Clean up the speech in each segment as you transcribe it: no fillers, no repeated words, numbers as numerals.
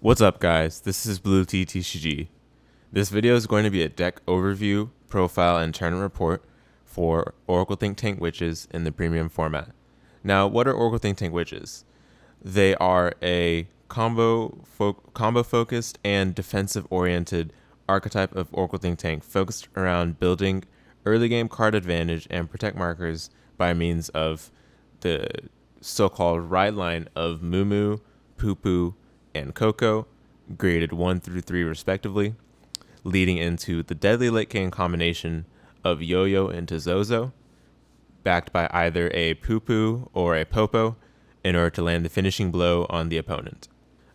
What's up guys, this is Blue TTCG. This video is going to be a deck overview, profile, and tournament report for Oracle Think Tank Witches in the premium format. Now, what are Oracle Think Tank Witches? They are a combo focused and defensive oriented archetype of Oracle Think Tank focused around building early game card advantage and protect markers by means of the so-called ride line of Mumu, Pupu, and Coco, graded 1 through 3 respectively, leading into the deadly late game combination of Yo-Yo into Zozo, backed by either a Pupu or a Popo in order to land the finishing blow on the opponent.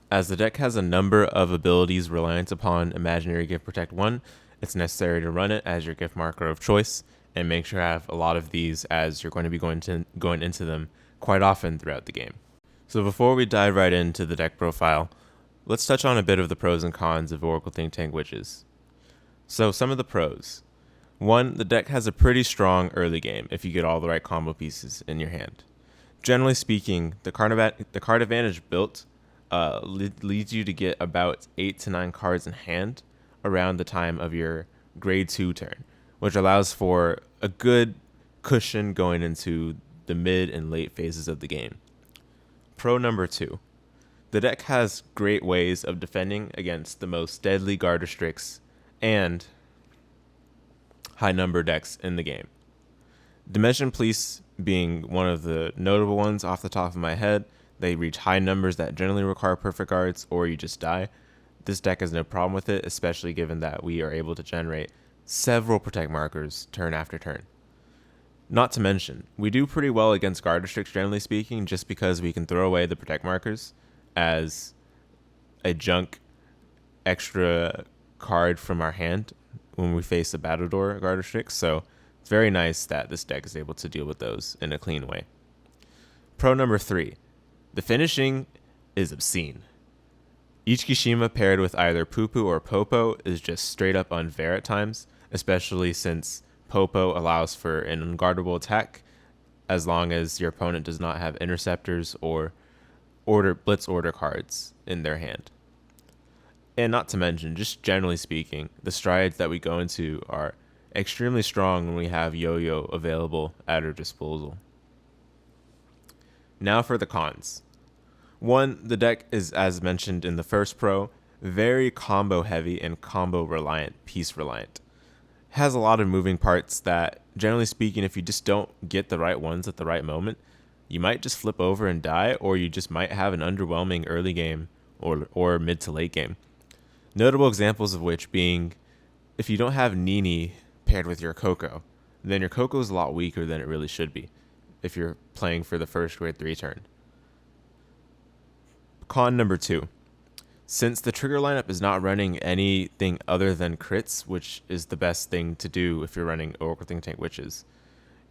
As the deck has a number of abilities reliant upon Imaginary Gift Protect 1, it's necessary to run it as your gift marker of choice, and make sure to have a lot of these as you're going to be going into them quite often throughout the game. So before we dive right into the deck profile, let's touch on a bit of the pros and cons of Oracle Think Tank Witches. So some of the pros. 1, the deck has a pretty strong early game if you get all the right combo pieces in your hand. Generally speaking, the card advantage built leads you to get about 8 to 9 cards in hand around the time of your grade 2 turn, which allows for a good cushion going into the mid and late phases of the game. Pro number 2. The deck has great ways of defending against the most deadly guard restricts and high number decks in the game. Dimension Police being one of the notable ones off the top of my head. They reach high numbers that generally require perfect guards or you just die. This deck has no problem with it, especially given that we are able to generate several protect markers turn after turn. Not to mention, we do pretty well against guard restricts generally speaking, just because we can throw away the protect markers as a junk extra card from our hand when we face a Battledore guard restrict. So it's very nice that this deck is able to deal with those in a clean way. Pro number 3. The finishing is obscene. Ichikishima paired with either Pupu or Popo is just straight up unfair at times, especially since Popo allows for an unguardable attack as long as your opponent does not have interceptors or blitz order cards in their hand. And not to mention, just generally speaking, the strides that we go into are extremely strong when we have Yo-Yo available at our disposal. Now for the cons. 1, the deck is, as mentioned in the first pro, very combo heavy and combo reliant, piece reliant. Has a lot of moving parts that, generally speaking, if you just don't get the right ones at the right moment, you might just flip over and die, or you just might have an underwhelming early game or mid to late game. Notable examples of which being, if you don't have Nini paired with your Coco, then your Coco is a lot weaker than it really should be if you're playing for the first grade 3 turn. Con number 2. Since the trigger lineup is not running anything other than crits, which is the best thing to do if you're running Oracle Think Tank Witches,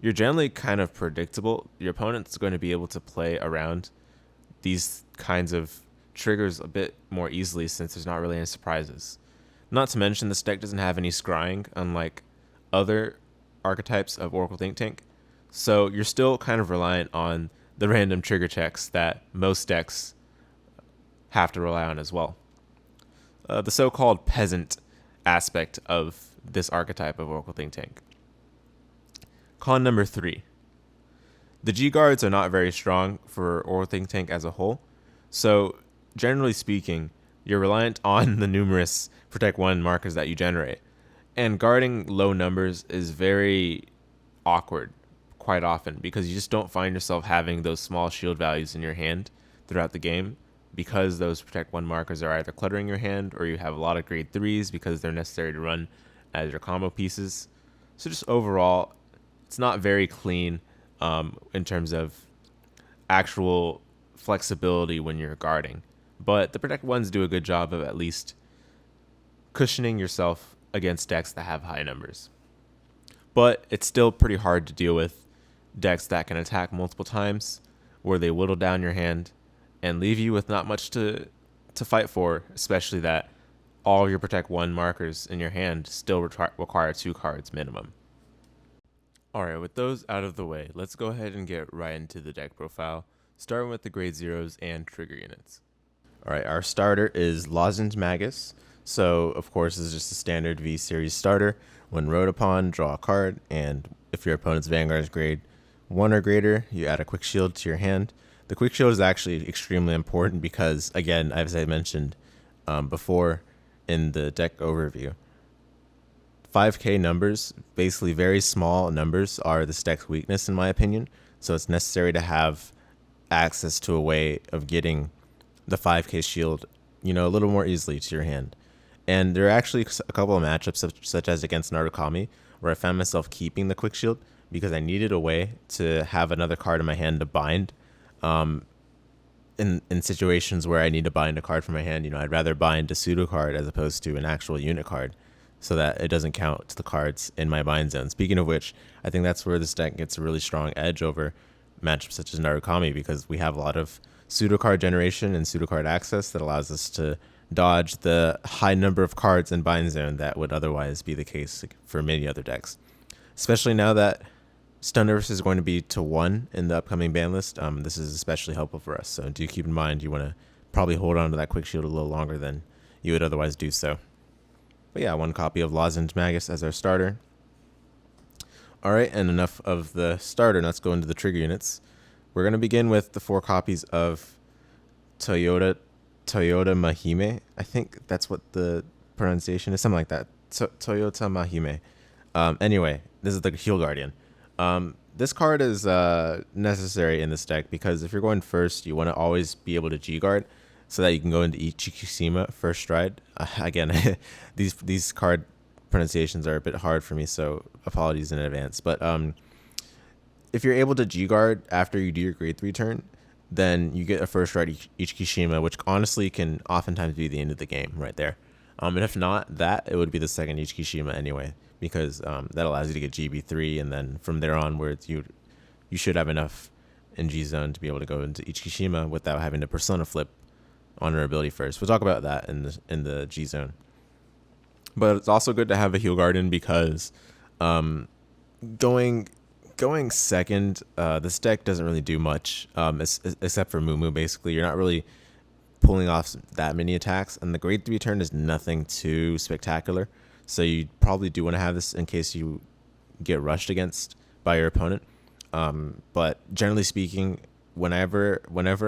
you're generally kind of predictable. Your opponent's going to be able to play around these kinds of triggers a bit more easily since there's not really any surprises. Not to mention, this deck doesn't have any scrying, unlike other archetypes of Oracle Think Tank, so you're still kind of reliant on the random trigger checks that most decks have to rely on as well. The so-called peasant aspect of this archetype of Oracle Think Tank. Con number 3. The G-Guards are not very strong for Oracle Think Tank as a whole, so generally speaking, you're reliant on the numerous Protect 1 markers that you generate, and guarding low numbers is very awkward quite often because you just don't find yourself having those small shield values in your hand throughout the game, because those Protect 1 markers are either cluttering your hand or you have a lot of grade 3s because they're necessary to run as your combo pieces. So just overall, it's not very clean in terms of actual flexibility when you're guarding. But the Protect 1s do a good job of at least cushioning yourself against decks that have high numbers. But it's still pretty hard to deal with decks that can attack multiple times, where they whittle down your hand and leave you with not much to fight for, especially that all your Protect 1 markers in your hand still require 2 cards minimum. Alright, with those out of the way, let's go ahead and get right into the deck profile, starting with the grade 0s and trigger units. All right, our starter is Lozenge Magus. So, of course, this is just a standard V series starter. When rode upon, draw a card, and if your opponent's Vanguard is grade 1 or greater, you add a quick shield to your hand. The quick shield is actually extremely important because, again, as I mentioned before in the deck overview, 5k numbers, basically very small numbers, are this deck's weakness in my opinion. So it's necessary to have access to a way of getting the 5k shield, a little more easily to your hand. And there are actually a couple of matchups such as against Narukami where I found myself keeping the quick shield because I needed a way to have another card in my hand to bind. In situations where I need to bind a card from my hand, I'd rather bind a pseudo card as opposed to an actual unit card, so that it doesn't count to the cards in my bind zone. Speaking of which, I think that's where this deck gets a really strong edge over matchups such as Narukami, because we have a lot of pseudo card generation and pseudo card access that allows us to dodge the high number of cards in bind zone that would otherwise be the case for many other decks. Especially now that stun nerfs is going to be to 1 in the upcoming ban list, this is especially helpful for us. So do keep in mind you want to probably hold on to that quick shield a little longer than you would otherwise do so. But yeah, 1 copy of Lozenge Magus as our starter. All right, and enough of the starter. Let's go into the trigger units. We're going to begin with the 4 copies of Toyotamahime. I think that's what the pronunciation is, something like that. Toyotamahime. Anyway, this is the Heal Guardian. This card is necessary in this deck because if you're going first, you want to always be able to G-Guard so that you can go into Ichikishima first stride. Again, these card pronunciations are a bit hard for me, so apologies in advance. But if you're able to G-Guard after you do your grade 3 turn, then you get a first stride Ichikishima, which honestly can oftentimes be the end of the game right there. And if not that, it would be the second Ichikishima anyway, because that allows you to get GB3, and then from there onwards, you should have enough in G zone to be able to go into Ichikishima without having to persona flip on her ability first. We'll talk about that in the G zone. But it's also good to have a Heal Guardian because going second, this deck doesn't really do much except for Mumu. Basically, you're not really pulling off that many attacks, and the grade 3 turn is nothing too spectacular. So you probably do want to have this in case you get rushed against by your opponent. But generally speaking, whenever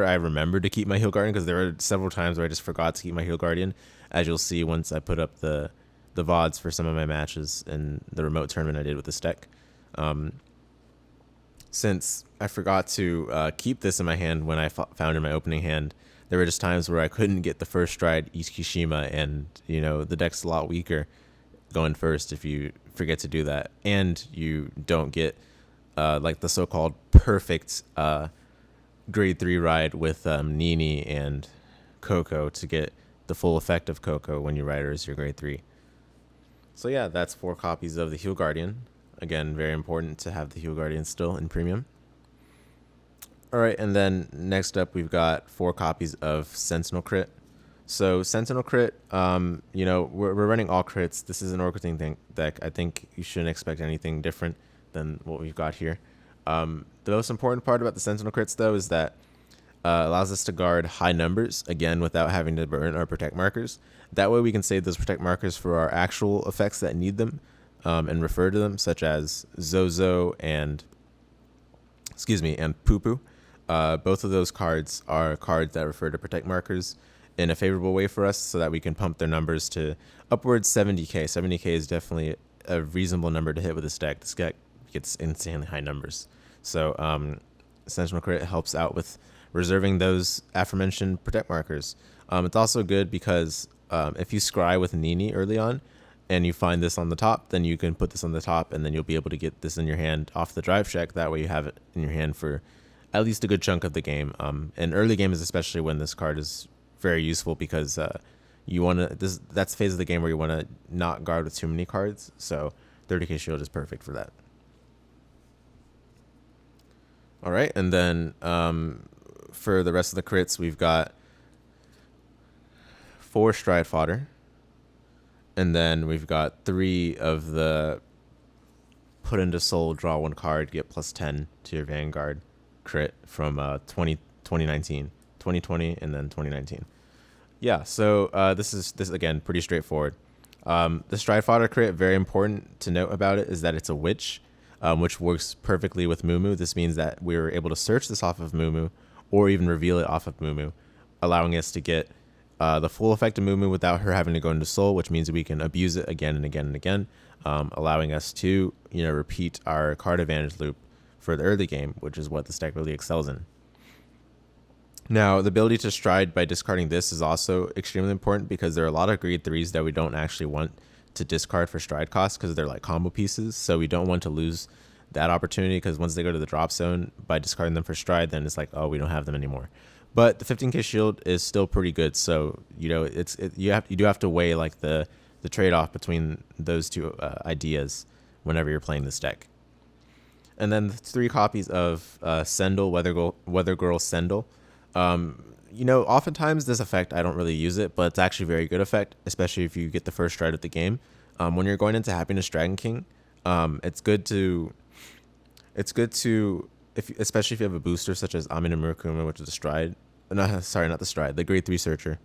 I remember to keep my Heal Guardian, because there were several times where I just forgot to keep my Heal Guardian, as you'll see once I put up the VODs for some of my matches in the remote tournament I did with this deck. Since I forgot to keep this in my hand when I found in my opening hand, there were just times where I couldn't get the first stride Ichikishima, and the deck's a lot weaker going first if you forget to do that, and you don't get like the so-called perfect grade 3 ride with Nini and Coco to get the full effect of Coco when you ride her as your grade 3. So yeah, that's 4 copies of the Heal Guardian. Again, very important to have the Heal Guardian still in premium. All right, and then next up we've got 4 copies of Sentinel Crit. So Sentinel Crit, we're running all crits. This is an Oracle thing deck. I think you shouldn't expect anything different than what we've got here. The most important part about the Sentinel Crits, though, is that allows us to guard high numbers, again, without having to burn our Protect markers. That way we can save those Protect markers for our actual effects that need them, and refer to them, such as Zozo and Pupu. Both of those cards are cards that refer to Protect markers in a favorable way for us so that we can pump their numbers to upwards 70k. 70k is definitely a reasonable number to hit with this deck. This deck gets insanely high numbers. So Sentinel Crit helps out with reserving those aforementioned Protect markers. It's also good because if you scry with Nini early on and you find this on the top, then you can put this on the top, and then you'll be able to get this in your hand off the drive check. That way you have it in your hand for at least a good chunk of the game. And early game is especially when this card is very useful because you want to. That's the phase of the game where you want to not guard with too many cards. So 30k shield is perfect for that. All right, and then for the rest of the crits, we've got 4 stride fodder, and then we've got 3 of the put into soul, draw 1 card, get +10 to your Vanguard crit from 2019, 2020, and then 2019. Yeah, so this again pretty straightforward. The stride fodder crit, very important to note about it is that it's a witch, which works perfectly with Mumu. This means that we were able to search this off of Mumu, or even reveal it off of Mumu, allowing us to get the full effect of Mumu without her having to go into Soul, which means we can abuse it again and again and again, allowing us to repeat our card advantage loop for the early game, which is what this deck really excels in. Now, the ability to stride by discarding this is also extremely important because there are a lot of grade 3s that we don't actually want to discard for stride costs because they're like combo pieces. So we don't want to lose that opportunity because once they go to the drop zone, by discarding them for stride, then it's like, oh, we don't have them anymore. But the 15k shield is still pretty good. So, you do have to weigh like the trade-off between those two ideas whenever you're playing this deck. And then the 3 copies of Cendol, Weather Girl Cendol. Oftentimes this effect, I don't really use it, but it's actually a very good effect, especially if you get the first stride of the game. When you're going into Happiness Dragon King, it's good to, especially if you have a booster such as Ame-no-Murakumo, which is a stride. Not the stride, the grade 3 searcher,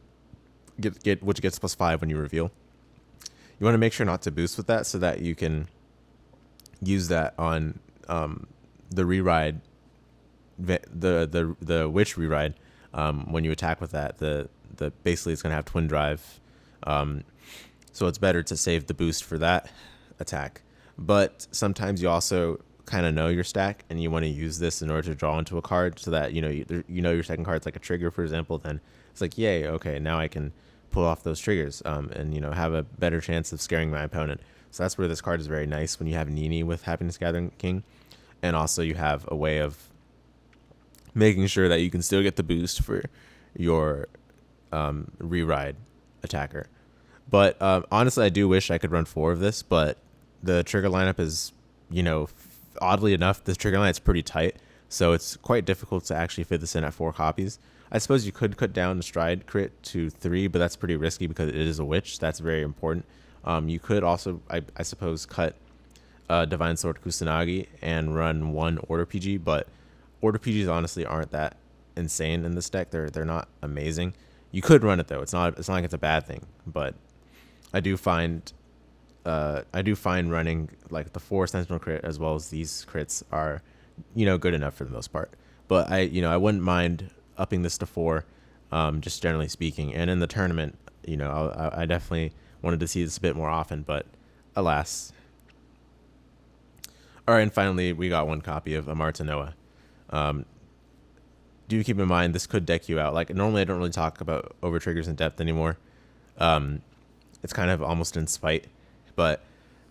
which gets +5 when you reveal. You want to make sure not to boost with that so that you can use that on the reride. The witch reride, when you attack with that, the basically it's gonna have twin drive, so it's better to save the boost for that attack. But sometimes you also kind of know your stack and you want to use this in order to draw into a card so that your second card's like a trigger, for example. Then it's like, yay, okay, now I can pull off those triggers and have a better chance of scaring my opponent. So that's where this card is very nice when you have Nini with Happiness Gathering King, and also you have a way of making sure that you can still get the boost for your reride attacker. But honestly, I do wish I could run 4 of this, but the trigger lineup is, oddly enough, this trigger line is pretty tight, so it's quite difficult to actually fit this in at 4 copies. I suppose you could cut down the stride crit to 3, but that's pretty risky because it is a witch. That's very important. You could also, I suppose, cut Divine Sword Kusanagi and run 1 Order PG, but Order PGs honestly aren't that insane in this deck. They're not amazing. You could run it though. It's not like it's a bad thing, but I do find running like the 4 sentinel crit as well as these crits are good enough for the most part. But I wouldn't mind upping this to 4, just generally speaking. And in the tournament, I definitely wanted to see this a bit more often, but alas. All right, and finally we got 1 copy of Amartinoa. Do keep in mind this could deck you out. Like normally I don't really talk about over triggers in depth anymore. It's kind of almost in spite, but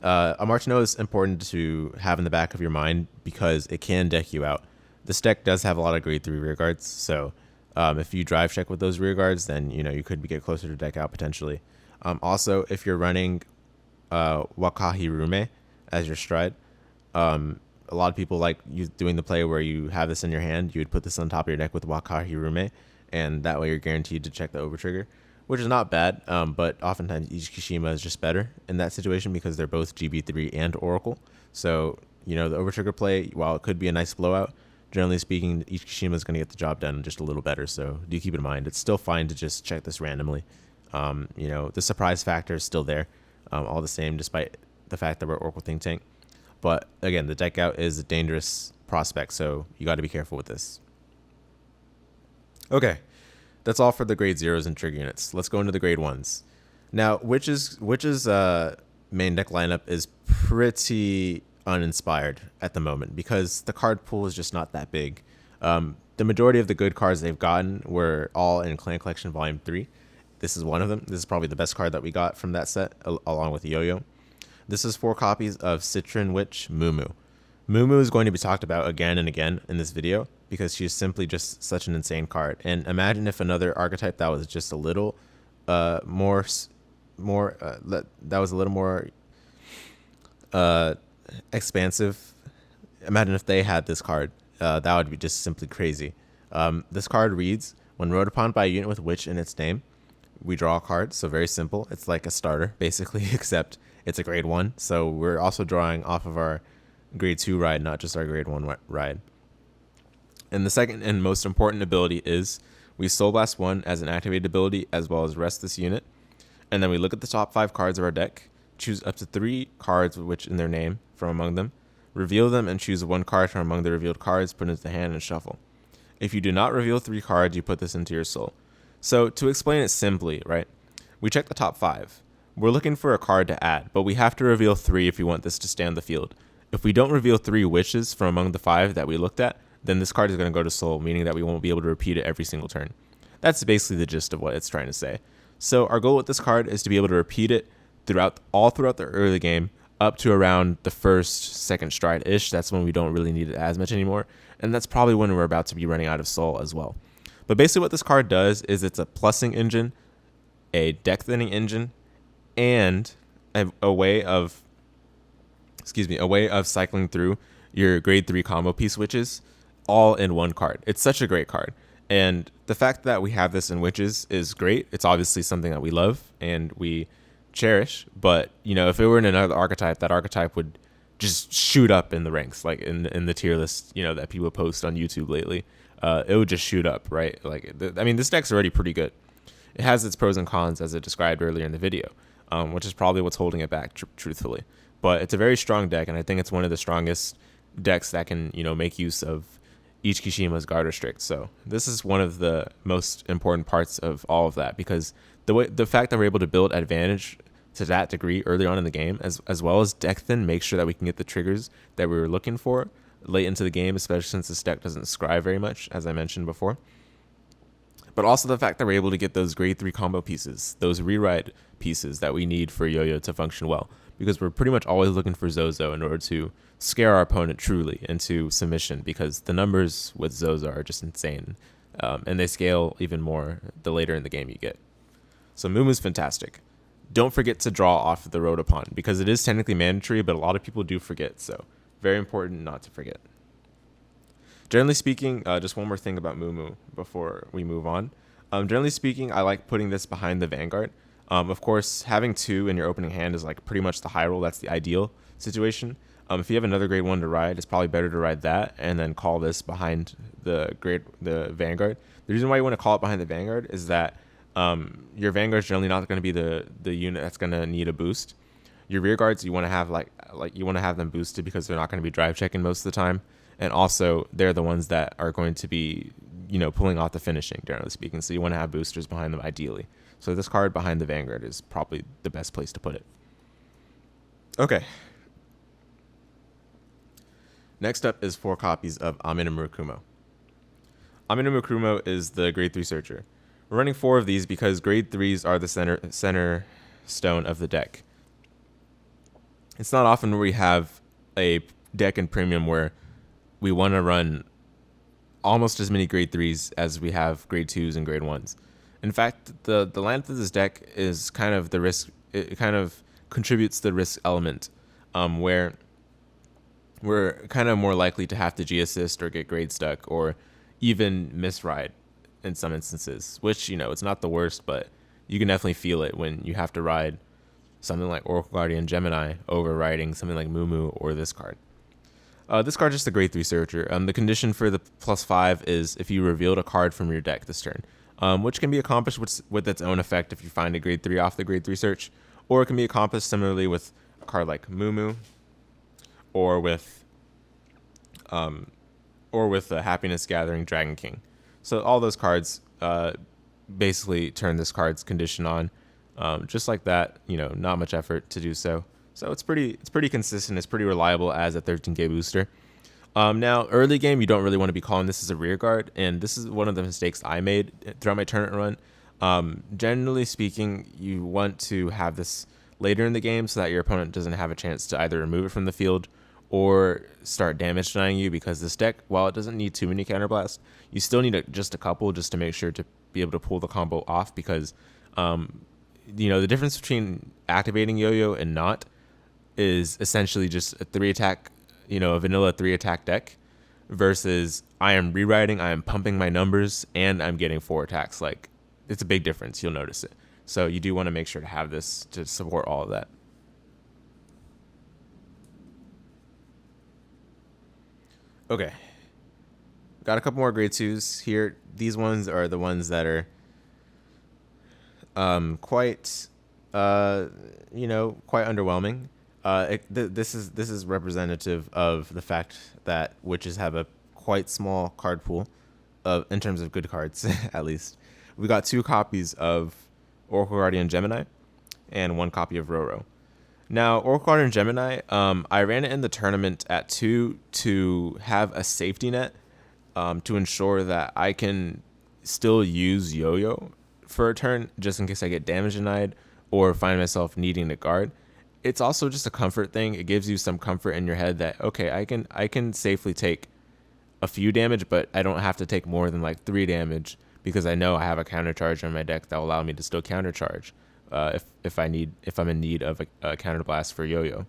Amartinoa is important to have in the back of your mind because it can deck you out. This deck does have a lot of grade 3 rear guards, so if you drive check with those rear guards, then you could get closer to deck out potentially. Also, if you're running Wakahirume as your stride, a lot of people like you doing the play where you have this in your hand. You would put this on top of your deck with Wakahirume, and that way you're guaranteed to check the over trigger, which is not bad. But oftentimes Ichikishima is just better in that situation because they're both GB3 and Oracle. So the over trigger play, while it could be a nice blowout, generally speaking, Ichikishima is going to get the job done just a little better. So do keep in mind, it's still fine to just check this randomly. The surprise factor is still there, all the same, despite the fact that we're Oracle Think Tank. But again, the deck out is a dangerous prospect, so you got to be careful with this. Okay, that's all for the grade 0s and trigger units. Let's go into the grade 1s. Now, Witch's main deck lineup is pretty uninspired at the moment because the card pool is just not that big. The majority of the good cards they've gotten were all in Clan Collection Volume 3. This is one of them. This is probably the best card that we got from that set, along with Yo-Yo. This is 4 copies of Citrine Witch Mumu. Mumu is going to be talked about again and again in this video because she's simply just such an insane card. And imagine if another archetype that was just a little more expansive. Imagine if they had this card. That would be just simply crazy. This card reads, when rode upon by a unit with Witch in its name, we draw a card. So very simple. It's like a starter, basically, except it's a grade 1. So we're also drawing off of our grade 2 ride, not just our grade 1 ride. And the second and most important ability is We Soul Blast 1 as an activated ability, as well as rest this unit. And then we look at the top 5 cards of our deck, choose up to 3 cards with which in their name from among them, reveal them, and choose 1 card from among the revealed cards, put it into the hand, and shuffle. If you do not reveal 3 cards, you put this into your soul. So to explain it simply, right, we check the top 5. We're looking for a card to add, but we have to reveal 3 if we want this to stay on the field. If we don't reveal 3 witches from among the 5 that we looked at, then this card is going to go to soul, meaning that we won't be able to repeat it every single turn. That's basically the gist of what it's trying to say. So our goal with this card is to be able to repeat it all throughout the early game, up to around the first, second stride-ish. That's when we don't really need it as much anymore, and that's probably when we're about to be running out of soul as well. But basically what this card does is it's a plussing engine, a deck thinning engine, and a way of cycling through your grade 3 combo piece witches all in one card. It's such a great card. And the fact that we have this in witches is great. It's obviously something that we love and we cherish, but if it were in another archetype, that archetype would just shoot up in the ranks, like in the tier list, that people post on YouTube lately. It would just shoot up, right? This deck's already pretty good. It has its pros and cons, as it described earlier in the video, which is probably what's holding it back, truthfully. But it's a very strong deck, and I think it's one of the strongest decks that can, make use of Ichikishima's Guard Restrict. So this is one of the most important parts of all of that, because the fact that we're able to build advantage to that degree early on in the game, as well as deck thin, makes sure that we can get the triggers that we were looking for late into the game, especially since this deck doesn't scry very much, as I mentioned before. But also the fact that we're able to get those grade 3 combo pieces, those reride pieces that we need for Yo-Yo to function well, because we're pretty much always looking for Zozo in order to scare our opponent truly into submission, because the numbers with Zozo are just insane, and they scale even more the later in the game you get. So Mumu's fantastic. Don't forget to draw off the road upon, because it is technically mandatory, but a lot of people do forget, so very important not to forget. Generally speaking, just one more thing about Mumu before we move on. Generally speaking, I like putting this behind the Vanguard. Of course, having 2 in your opening hand is like pretty much the high roll. That's the ideal situation. If you have another grade 1 to ride, it's probably better to ride that and then call this behind the Vanguard. The reason why you want to call it behind the Vanguard is that your Vanguard is generally not going to be the unit that's going to need a boost. Your rear guards, you want to have you want to have them boosted because they're not going to be drive checking most of the time, and also they're the ones that are going to be pulling off the finishing, generally speaking. So you want to have boosters behind them ideally. So this card behind the Vanguard is probably the best place to put it. Okay. Next up is 4 copies of Ame-no-Murakumo. Ame-no-Murakumo is the grade 3 searcher. We're running 4 of these because grade 3s are the center stone of the deck. It's not often where we have a deck in premium where we want to run almost as many grade 3s as we have grade 2s and grade 1s. In fact, the length of this deck is kind of the risk. It kind of contributes to the risk element, where we're kind of more likely to have to G-assist or get grade stuck or even misride in some instances, which, it's not the worst, but you can definitely feel it when you have to ride something like Oracle Guardian Gemini over riding something like Mumu or this card. This card is just a grade 3 searcher. The condition for the +5 is if you revealed a card from your deck this turn, which can be accomplished with its own effect if you find a grade 3 off the grade 3 search, or it can be accomplished similarly with a card like Mumu, or with the Happiness Gathering Dragon King. So all those cards basically turn this card's condition on, just like that. Not much effort to do so. So it's pretty consistent. It's pretty reliable as a 13k booster. Now, early game, you don't really want to be calling this as a rear guard, and this is one of the mistakes I made throughout my tournament run. Generally speaking, you want to have this later in the game so that your opponent doesn't have a chance to either remove it from the field or start damage denying you, because this deck, while it doesn't need too many counterblasts, you still need just a couple just to make sure to be able to pull the combo off, because the difference between activating Yo-Yo and not is essentially just a 3-attack, a vanilla 3-attack deck versus I am rewriting, I am pumping my numbers, and I'm getting 4 attacks. Like, it's a big difference. You'll notice it. So you do want to make sure to have this to support all of that. Okay. got a couple more grade 2s here. These ones are the ones that are quite quite underwhelming. This is representative of the fact that witches have a quite small card pool in terms of good cards. At least we got 2 copies of Oracle Guardian Gemini and 1 copy of Roro. Now, Oracle Guardian Gemini, I ran it in the tournament at 2 to have a safety net, to ensure that I can still use Yo-Yo for a turn just in case I get damage denied or find myself needing to guard. It's also just a comfort thing. It gives you some comfort in your head that, okay, I can safely take a few damage, but I don't have to take more than like 3 damage because I know I have a counter charge on my deck that will allow me to still counter charge if I'm in need of a counter blast for Yo-Yo.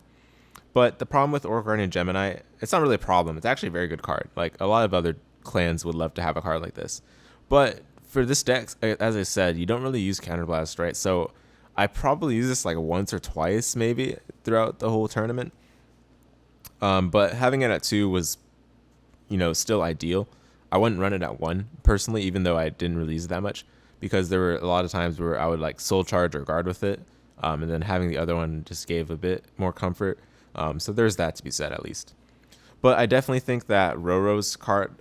But the problem with Oracle Guardian Gemini, it's not really a problem. It's actually a very good card. Like, a lot of other clans would love to have a card like this. But for this deck, as I said, you don't really use counter blast, right? So I probably use this like once or twice maybe throughout the whole tournament. But having it at 2 was, still ideal. I wouldn't run it at 1 personally, even though I didn't really use it that much, because there were a lot of times where I would like soul charge or guard with it. And then having the other one just gave a bit more comfort. So there's that to be said, at least. But I definitely think that Roro's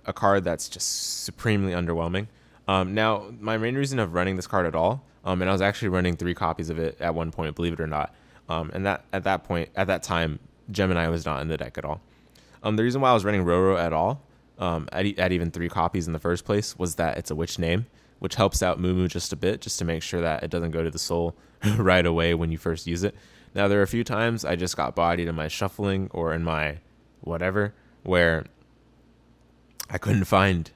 a card that's just supremely underwhelming. Now, my main reason of running this card at all, and I was actually running 3 copies of it at one point, believe it or not. And that at that time, Gemini was not in the deck at all. The reason why I was running Roro at all, at even 3 copies in the first place, was that it's a witch name, which helps out Mumu just a bit, just to make sure that it doesn't go to the soul right away when you first use it. Now, there are a few times I just got bodied in my shuffling or in my whatever, where I couldn't find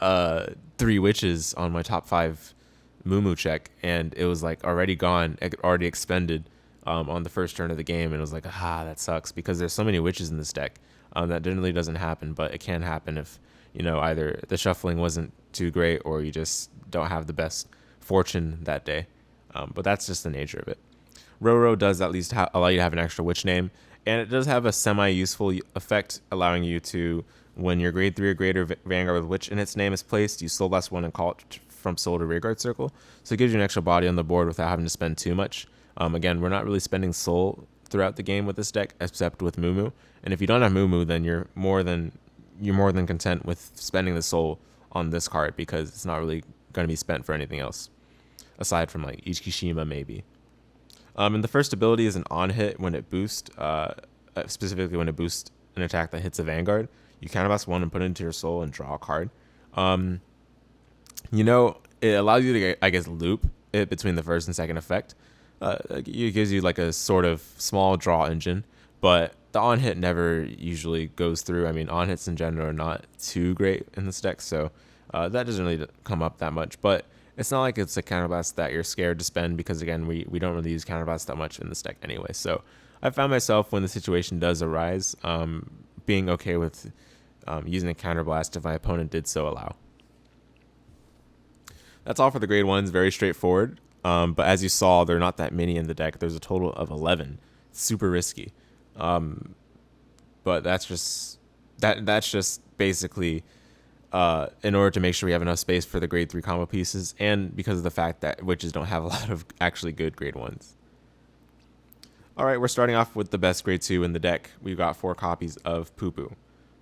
3 witches on my top 5 Mumu check, and it was like already gone, already expended on the first turn of the game, and it was like, that sucks, because there's so many witches in this deck. That generally doesn't happen, but it can happen if, either the shuffling wasn't too great or you just don't have the best fortune that day. But that's just the nature of it. Roro does at least allow you to have an extra witch name, and it does have a semi-useful effect, allowing you to, when your grade 3 or greater Vanguard with Witch in its name is placed, you soul blast 1 and call it from soul to rearguard circle. So it gives you an extra body on the board without having to spend too much. Again, we're not really spending soul throughout the game with this deck, except with Mumu. And if you don't have Mumu, then you're more than content with spending the soul on this card, because it's not really going to be spent for anything else, aside from like Ichikishima maybe. And the first ability is an on hit when it boosts, specifically when it boosts an attack that hits a Vanguard. You counterblast 1 and put it into your soul and draw a card. It allows you to, I guess, loop it between the first and second effect. It gives you like a sort of small draw engine, but the on hit never usually goes through. I mean, on hits in general are not too great in this deck, so that doesn't really come up that much. But it's not like it's a counterblast that you're scared to spend, because again, we don't really use counterblast that much in this deck anyway. So I found myself, when the situation does arise, being okay with using a counterblast if my opponent did so allow. That's all for the grade 1s, very straightforward. But as you saw, there are not that many in the deck. There's a total of 11. It's super risky. But that's just basically in order to make sure we have enough space for the grade 3 combo pieces, and because of the fact that witches don't have a lot of actually good grade 1s. All right, we're starting off with the best grade 2 in the deck. We've got 4 copies of Pupu.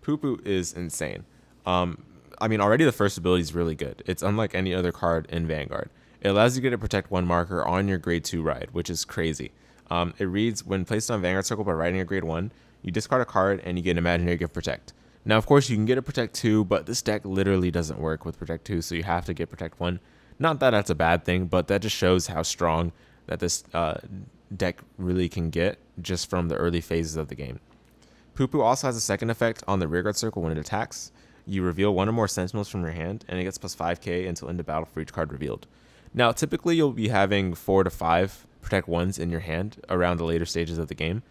Pupu is insane. Already the first ability is really good. It's unlike any other card in Vanguard. It allows you to get a protect 1 marker on your grade 2 ride, which is crazy. It reads, when placed on Vanguard Circle by riding a grade 1, you discard a card and you get an imaginary gift protect. Now, of course, you can get a protect 2, but this deck literally doesn't work with protect 2, so you have to get protect 1. Not that that's a bad thing, but that just shows how strong that this deck really can get just from the early phases of the game. Pupu also has a second effect on the rearguard circle when it attacks. You reveal 1 or more sentinels from your hand, and it gets plus 5k until end of battle for each card revealed. Now, typically you'll be having 4 to 5 protect 1s in your hand around the later stages of the game,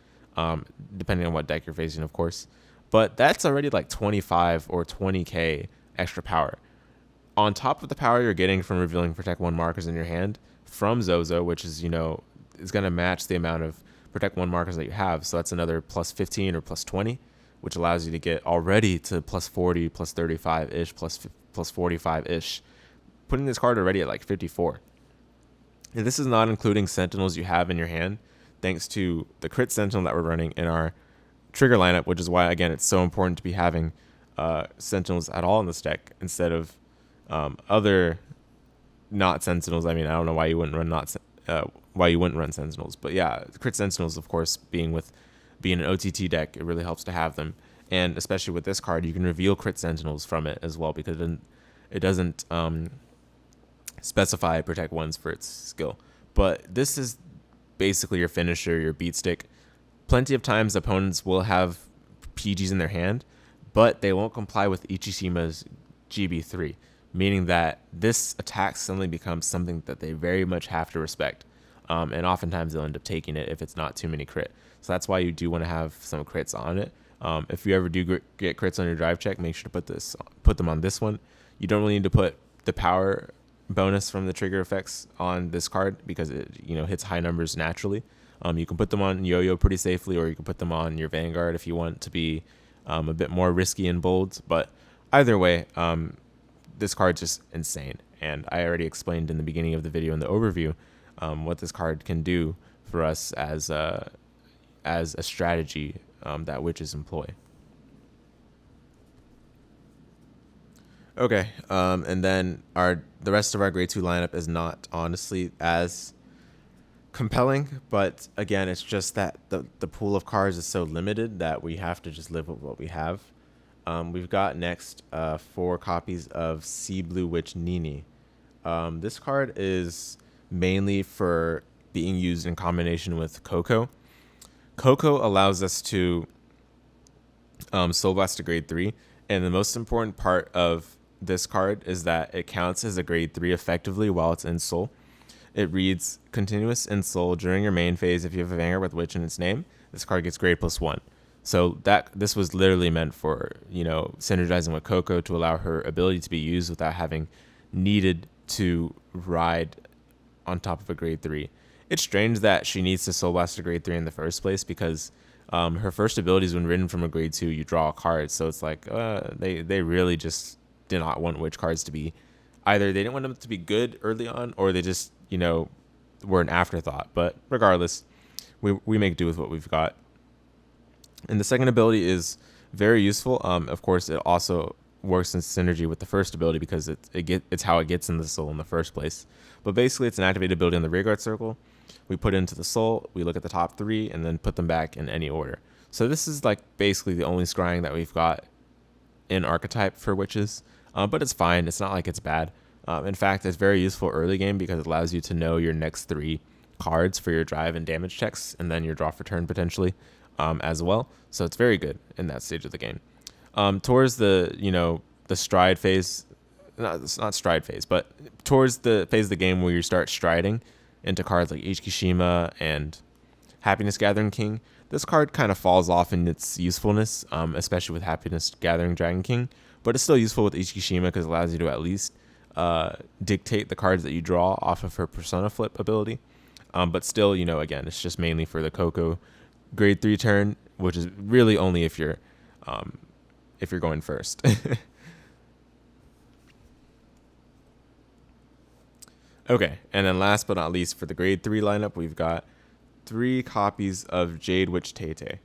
depending on what deck you're facing, of course. But that's already like 25 or 20k extra power. On top of the power you're getting from revealing protect 1 markers in your hand from Zozo, which is, is going to match the amount of protect 1 markers that you have, so that's another plus 15 or plus 20. which allows you to get already to plus 40, plus 35-ish, plus 45-ish, putting this card already at like 54. And this is not including sentinels you have in your hand, thanks to the crit sentinel that we're running in our trigger lineup, which is why, again, it's so important to be having sentinels at all in this deck instead of other not sentinels. I mean, I don't know why you wouldn't run sentinels, but yeah, crit sentinels, of course, being an OTT deck, it really helps to have them. And especially with this card, you can reveal crit sentinels from it as well, because it doesn't specify protect ones for its skill. But this is basically your finisher, your beat stick. Plenty of times opponents will have PGs in their hand, but they won't comply with Ichikishima's GB3, meaning that this attack suddenly becomes something that they very much have to respect. And oftentimes they'll end up taking it if it's not too many crit. So that's why you do want to have some crits on it. If you ever do get crits on your drive check, make sure to put them on this one. You don't really need to put the power bonus from the trigger effects on this card because it hits high numbers naturally. You can put them on Yo-Yo pretty safely, or you can put them on your Vanguard if you want to be a bit more risky and bold. But either way, this card's just insane. And I already explained in the beginning of the video in the overview what this card can do for us as a strategy that witches employ. Okay, and then the rest of our grade 2 lineup is not honestly as compelling, but again, it's just that the pool of cards is so limited that we have to just live with what we have. We've got next 4 copies of Seablue Witch Nini. This card is mainly for being used in combination with Coco. Coco allows us to Soul Blast to grade 3, and the most important part of this card is that it counts as a grade 3 effectively while it's in Soul. It reads continuous in Soul during your main phase. If you have a Vanguard with Witch in its name, this card gets grade +1. So this was literally meant for, synergizing with Coco to allow her ability to be used without having needed to ride on top of a grade 3. It's strange that she needs to Soul Blast to grade 3 in the first place, because her first abilities, when written from a grade 2, you draw a card. So it's like they really just did not want Witch cards to be, either they didn't want them to be good early on, or they just were an afterthought. But regardless, we make do with what we've got. And the second ability is very useful. Of course, it also works in synergy with the first ability because it's how it gets in the soul in the first place. But basically, it's an activated ability in the rearguard circle. We put it into the soul, we look at the top 3, and then put them back in any order. So this is like basically the only scrying that we've got in archetype for witches. But it's fine. It's not like it's bad. In fact, it's very useful early game because it allows you to know your next 3 cards for your drive and damage checks, and then your draw for turn potentially as well. So it's very good in that stage of the game. Towards the stride phase, it's not stride phase, but towards the phase of the game where you start striding into cards like Ichikishima and Happiness Gathering King, this card kind of falls off in its usefulness, especially with Happiness Gathering Dragon King. But it's still useful with Ichikishima because it allows you to at least dictate the cards that you draw off of her Persona Flip ability. But still, again, it's just mainly for the Coco grade 3 turn, which is really only if you're going first. Okay, and then last but not least, for the grade 3 lineup, we've got 3 copies of Jade Witch Tete.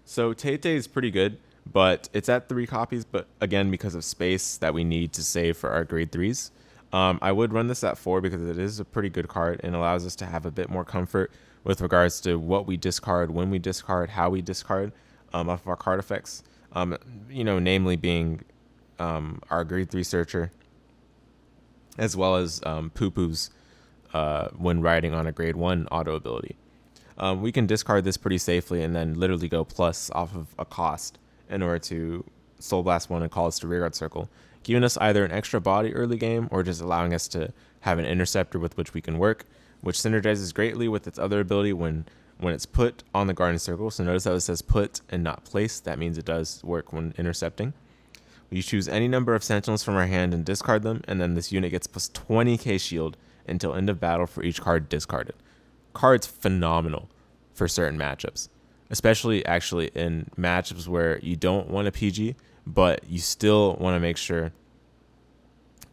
So Tete is pretty good, but it's at 3 copies, but again, because of space that we need to save for our grade 3s. I would run this at 4 because it is a pretty good card and allows us to have a bit more comfort with regards to what we discard, when we discard, how we discard off of our card effects. Namely being our grade 3 searcher, as well as Pupu's when riding on a grade 1 auto ability. We can discard this pretty safely and then literally go plus off of a cost in order to Soul Blast 1 and call us to rearguard circle, giving us either an extra body early game or just allowing us to have an interceptor with which we can work, which synergizes greatly with its other ability when it's put on the guardian circle. So notice how it says put and not place. That means it does work when intercepting. We choose any number of sentinels from our hand and discard them, and then this unit gets plus 20k shield until end of battle for each card discarded. Card's phenomenal for certain matchups. especially actually in matchups where you don't want a PG, but you still want to make sure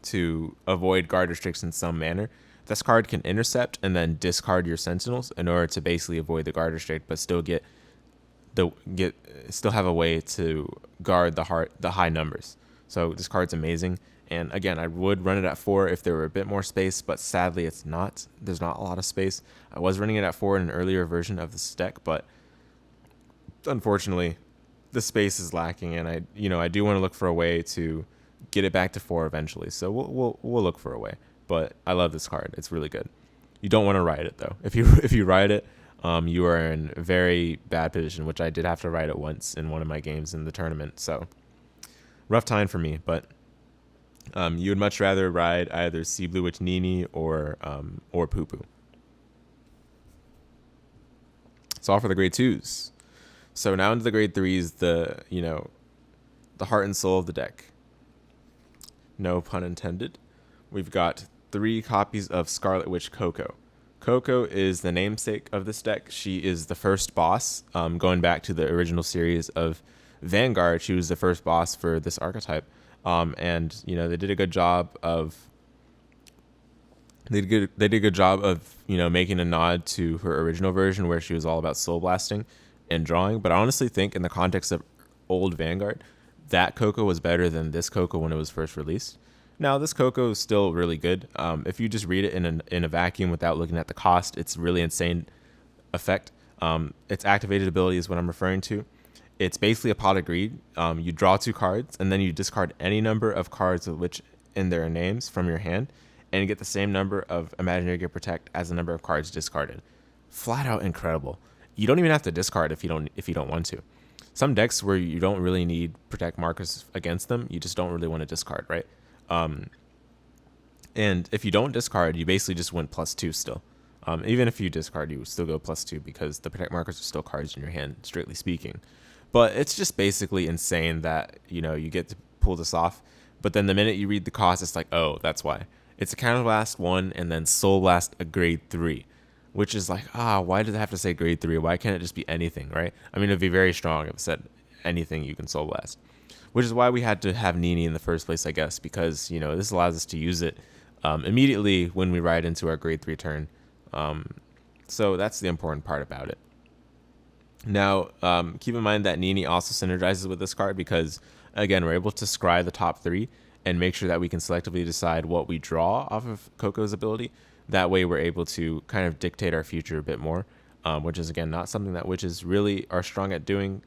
to avoid guard restricts in some manner. This card can intercept and then discard your sentinels in order to basically avoid the guard restrict, but still still have a way to guard the high numbers. So this card's amazing. And again, I would run it at 4 if there were a bit more space, but sadly it's not. There's not a lot of space. I was running it at 4 in an earlier version of this deck, but unfortunately the space is lacking, and I do want to look for a way to get it back to 4 eventually. So we'll look for a way. But I love this card. It's really good. You don't want to ride it though. If you ride it, you are in a very bad position, which I did have to ride it once in one of my games in the tournament. So rough time for me, but you would much rather ride either Seablue Witch Nini or Pupu. It's all for the grade 2s. So now into the grade 3s, the heart and soul of the deck. No pun intended. We've got 3 copies of Scarlet Witch Coco. Coco is the namesake of this deck. She is the first boss. Going back to the original series of Vanguard, she was the first boss for this archetype. And they did a good job of making a nod to her original version where she was all about soul blasting and drawing. But I honestly think in the context of old Vanguard, that Coco was better than this Coco when it was first released. Now, this Coco is still really good. If you just read it in a vacuum without looking at the cost, it's really insane effect. Its activated ability is what I'm referring to. It's basically a pot of greed. You draw 2 cards, and then you discard any number of cards with which in their names from your hand, and you get the same number of Imaginary Gear Protect as the number of cards discarded. Flat out incredible. You don't even have to discard if you don't want to. Some decks where you don't really need Protect markers against them, you just don't really want to discard, right? And if you don't discard, you basically just went +2 still. Even if you discard, you still go +2 because the Protect markers are still cards in your hand, strictly speaking. But it's just basically insane that, you get to pull this off. But then the minute you read the cost, it's like, oh, that's why. It's a Counterblast 1 and then Soul Blast a grade 3, which is like, why does it have to say grade 3? Why can't it just be anything, right? I mean, it'd be very strong if it said anything you can Soul Blast. Which is why we had to have Nini in the first place, I guess, because, this allows us to use it immediately when we ride into our grade 3 turn. So that's the important part about it. Now, keep in mind that Nini also synergizes with this card because, again, we're able to scry the top 3 and make sure that we can selectively decide what we draw off of Coco's ability. That way we're able to kind of dictate our future a bit more, which is, again, not something that witches really are strong at doing.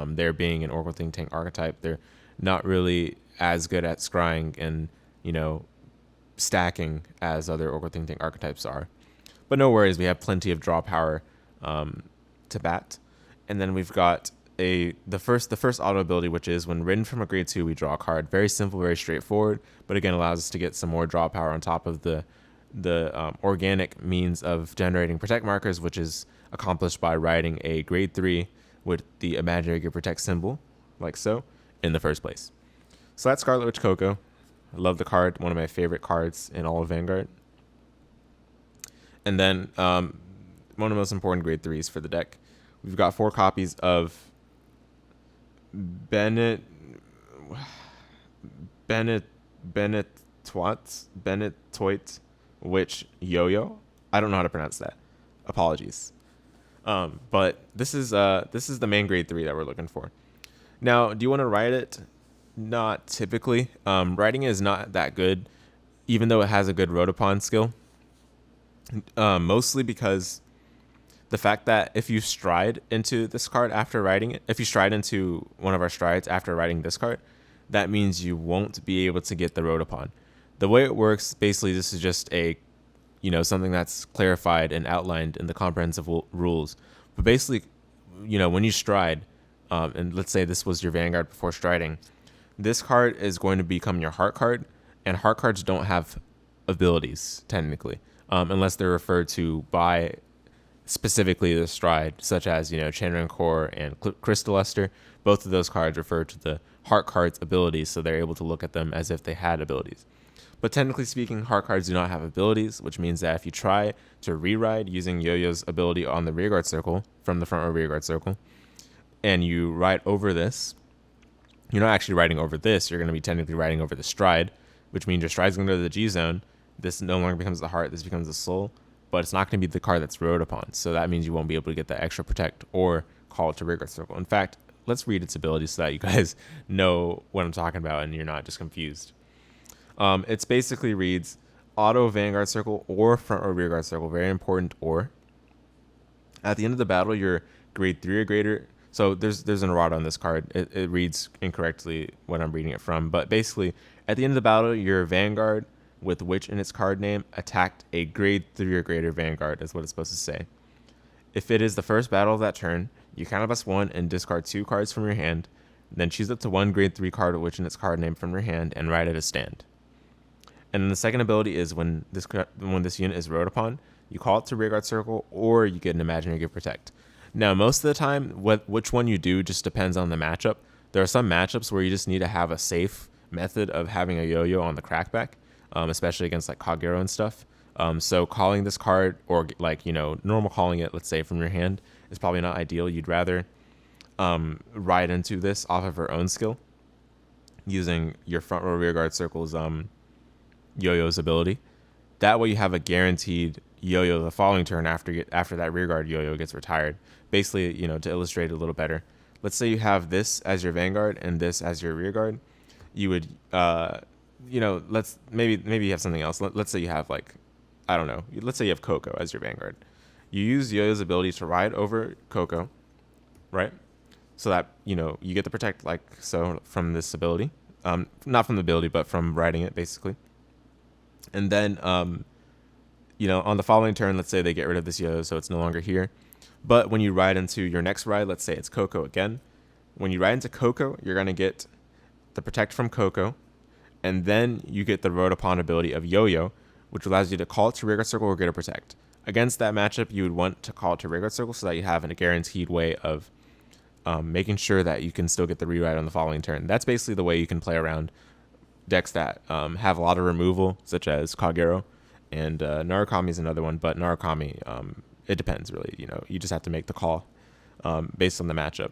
There being an Oracle Think Tank archetype, they're not really as good at scrying and, stacking as other Oracle Think Tank archetypes are. But no worries, we have plenty of draw power to bat. And then we've got the first auto ability, which is when ridden from a grade 2, we draw a card. Very simple, very straightforward, but again allows us to get some more draw power on top of the organic means of generating Protect markers, which is accomplished by riding a grade 3 with the Imaginary Gear Protect symbol, like so, in the first place. So that's Scarlet Witch Coco. I love the card, one of my favorite cards in all of Vanguard. And then one of the most important grade 3s for the deck. We've got 4 copies of Bennett Toit Witch Yo-Yo. I don't know how to pronounce that. Apologies. But this is the main grade 3 that we're looking for. Now, do you want to ride it? Not typically. Riding it is not that good, even though it has a good Rotopon skill. Mostly because the fact that if you stride into this card after riding it, if you stride into one of our strides after riding this card, that means you won't be able to get the Rotopon. The way it works, basically, this is just something that's clarified and outlined in the comprehensive rules. But basically, when you stride, and let's say this was your Vanguard before striding, this card is going to become your heart card, and heart cards don't have abilities, technically, unless they're referred to by specifically the stride, such as, Chandran Core and Crystal Luster. Both of those cards refer to the heart card's abilities, so they're able to look at them as if they had abilities. But technically speaking, heart cards do not have abilities, which means that if you try to re-ride using Yo-Yo's ability on the rearguard circle, from the front or rearguard circle, and you ride over this, you're not actually riding over this. You're going to be technically riding over the stride, which means your stride's going to go to the G zone. This no longer becomes the heart. This becomes the soul, but it's not going to be the card that's rode upon. So that means you won't be able to get that extra protect or call to rearguard circle. In fact, let's read its ability so that you guys know what I'm talking about and you're not just confused. It's basically reads auto Vanguard circle or front or rearguard circle. Very important. Or at the end of the battle, your grade 3 or greater. So there's an errata on this card. It reads incorrectly when I'm reading it from. But basically, at the end of the battle, your Vanguard with Witch in its card name attacked a grade 3 or greater Vanguard, is what it's supposed to say. If it is the first battle of that turn, you counterblast 1 and discard 2 cards from your hand. Then choose up to 1 grade 3 card with Witch in its card name from your hand and ride it as stand. And then the second ability is when this unit is rode upon, you call it to rearguard circle or you get an imaginary gift protect. Now, most of the time, which one you do just depends on the matchup. There are some matchups where you just need to have a safe method of having a yo-yo on the crackback, especially against like Kagero and stuff. So calling this card or like, normal calling it, let's say from your hand, is probably not ideal. You'd rather ride into this off of her own skill using your front row rearguard circle's yo-yo's ability. That way you have a guaranteed yo-yo the following turn after that rearguard yo-yo gets retired. Basically, to illustrate it a little better, let's say you have this as your Vanguard and this as your rearguard. You would, let's maybe you have something else. Let's say you have let's say you have Coco as your Vanguard. You use yo-yo's ability to ride over Coco, right? So that, you get the protect like so from this ability. Not from the ability, but from riding it, basically. And then, on the following turn, let's say they get rid of this yo-yo, so it's no longer here. But when you ride into your next ride, let's say it's Coco again. When you ride into Coco, you're going to get the protect from Coco. And then you get the rode upon ability of yo-yo, which allows you to call it to rearguard circle or get a protect. Against that matchup, you would want to call it to rearguard circle so that you have a guaranteed way of making sure that you can still get the reride on the following turn. That's basically the way you can play around decks that have a lot of removal, such as Kagero, and Narukami is another one, but Narukami, it depends really. You just have to make the call based on the matchup.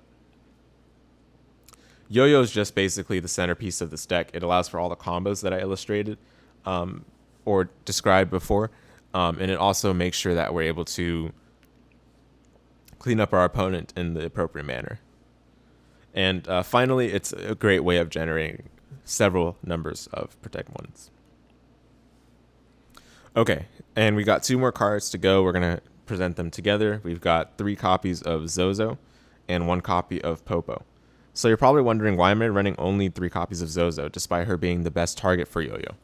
Yo-yo is just basically the centerpiece of this deck. It allows for all the combos that I illustrated or described before, and it also makes sure that we're able to clean up our opponent in the appropriate manner. And finally, it's a great way of generating several numbers of protect ones. Okay, and we got 2 more cards to go. We're going to present them together. We've got 3 copies of Zozo and 1 copy of Popo. So you're probably wondering, why am I running only 3 copies of Zozo despite her being the best target for yo-yo?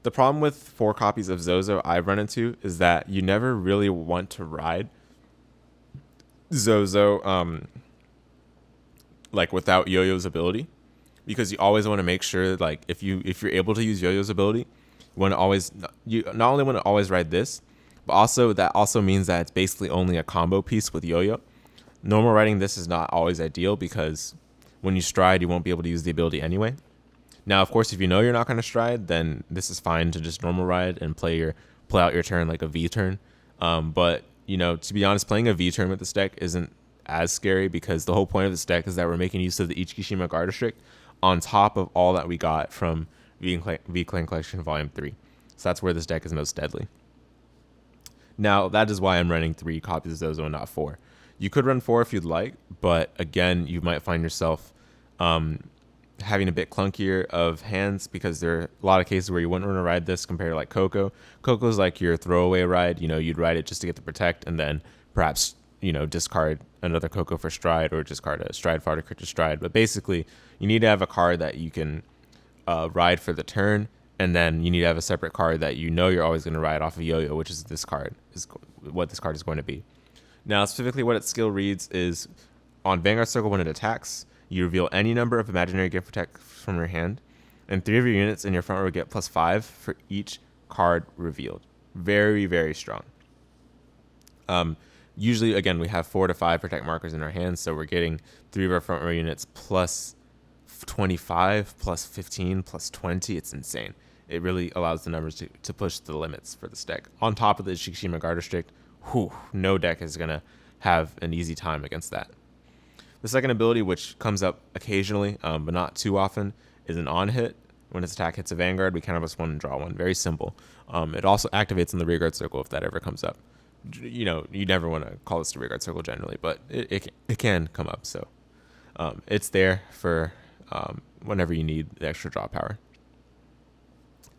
The problem with 4 copies of Zozo I've run into is that you never really want to ride Zozo without yo-yo's ability, because you always want to make sure if you're able to use yo-yo's ability, you not only want to always ride this, but also that also means that it's basically only a combo piece with yo-yo. Normal riding this is not always ideal because when you stride, you won't be able to use the ability anyway. Now, of course, if you know you're not going to stride, then this is fine to just normal ride and play out your turn like a V turn. But to be honest, playing a V turn with this deck isn't as scary because the whole point of this deck is that we're making use of the Ichikishima Guard Restrict on top of all that we got from V-Clan Collection Volume 3. So that's where this deck is most deadly. Now, that is why I'm running 3 copies of Zozo and not 4. You could run 4 if you'd like, but again, you might find yourself having a bit clunkier of hands because there are a lot of cases where you wouldn't want to ride this compared to like Coco. Coco's like your throwaway ride. You'd ride it just to get the protect and then perhaps, discard another Coco for stride or discard a stride fodder crit to stride. But basically, you need to have a card that you can ride for the turn, and then you need to have a separate card that you're always going to ride off of yo-yo, which is this card, is what this card is going to be. Now, specifically what its skill reads is, on Vanguard Circle when it attacks, you reveal any number of imaginary gift protect from your hand, and 3 of your units in your front row get +5 for each card revealed. Very, very strong. Usually, again, we have 4 to 5 protect markers in our hands, so we're getting 3 of our front row units +25, +15, +20. It's insane. It really allows the numbers to push the limits for this deck. On top of the Ichikishima Guard Restrict, no deck is going to have an easy time against that. The second ability, which comes up occasionally, but not too often, is an on hit. When its attack hits a Vanguard, we counterblast one and draw one. Very simple. It also activates in the rearguard circle if that ever comes up. You know, you never want to call this the rearguard circle generally, but it can come up. So it's there for whenever you need the extra draw power.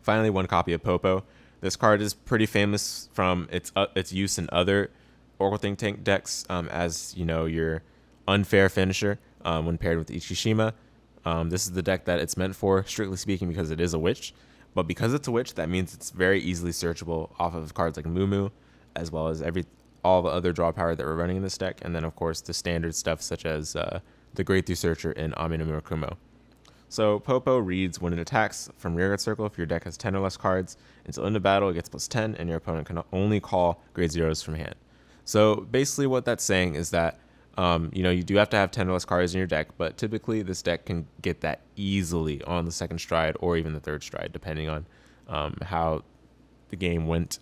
Finally, one copy of Popo. This card is pretty famous from its use in other Oracle Think Tank decks as, you know, your unfair finisher when paired with Ichikishima. This is the deck that it's meant for, strictly speaking, because it is a witch. But because it's a witch, that means it's very easily searchable off of cards like Mumu, as well as all the other draw power that we're running in this deck. And then, of course, the standard stuff such as the Grade 3 Searcher in Ame-no-Murakumo. So Popo reads when it attacks from rearguard circle if your deck has 10 or less cards. Until end of battle, it gets +10, and your opponent can only call grade 0s from hand. So basically what that's saying is that you know, you do have to have 10 or less cards in your deck, but typically this deck can get that easily on the second stride or even the third stride, depending on how the game went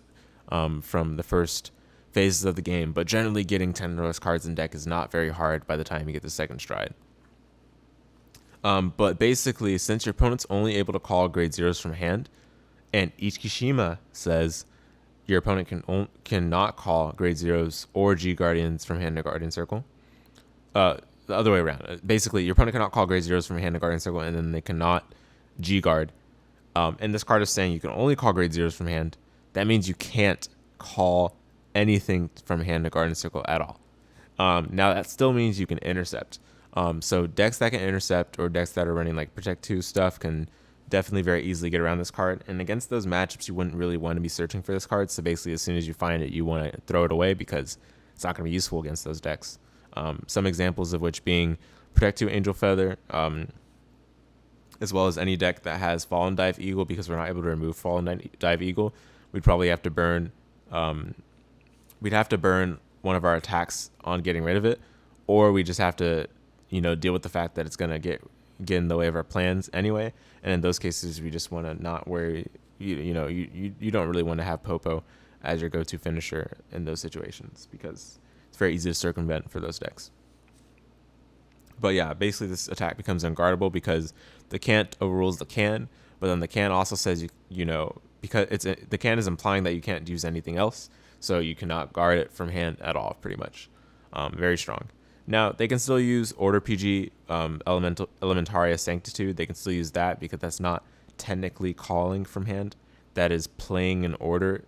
from the first phases of the game. But generally getting 10 or less cards in deck is not very hard by the time you get the second stride. But basically, since your opponent's only able to call grade 0s from hand, and Ichikishima says your opponent cannot call grade 0s or G Guardians from hand to Guardian Circle. The other way around. Basically, your opponent cannot call grade 0s from hand to Guardian Circle, and then they cannot G Guard. And this card is saying you can only call grade 0s from hand. That means you can't call anything from hand to Guardian Circle at all. Now, that still means you can intercept. So decks that can intercept or decks that are running like Protect 2 stuff can definitely very easily get around this card. And against those matchups, you wouldn't really want to be searching for this card. So basically, as soon as you find it, you want to throw it away because it's not going to be useful against those decks. Some examples of which being Protect 2 Angel Feather, as well as any deck that has Fallen Dive Eagle, because we're not able to remove Fallen Dive Eagle. We'd probably have to burn. We'd have to burn one of our attacks on getting rid of it, or we just have to, you know, deal with the fact that it's gonna get in the way of our plans anyway. And in those cases, we just want to not worry. You don't really want to have Popo as your go-to finisher in those situations because it's very easy to circumvent for those decks. But yeah, basically this attack becomes unguardable because the can't overrules the can, but then the can also says you know because the can is implying that you can't use anything else, so you cannot guard it from hand at all, pretty much. Very strong. Now, they can still use Order PG, Elementaria Sanctitude. They can still use that because that's not technically calling from hand. That is playing an order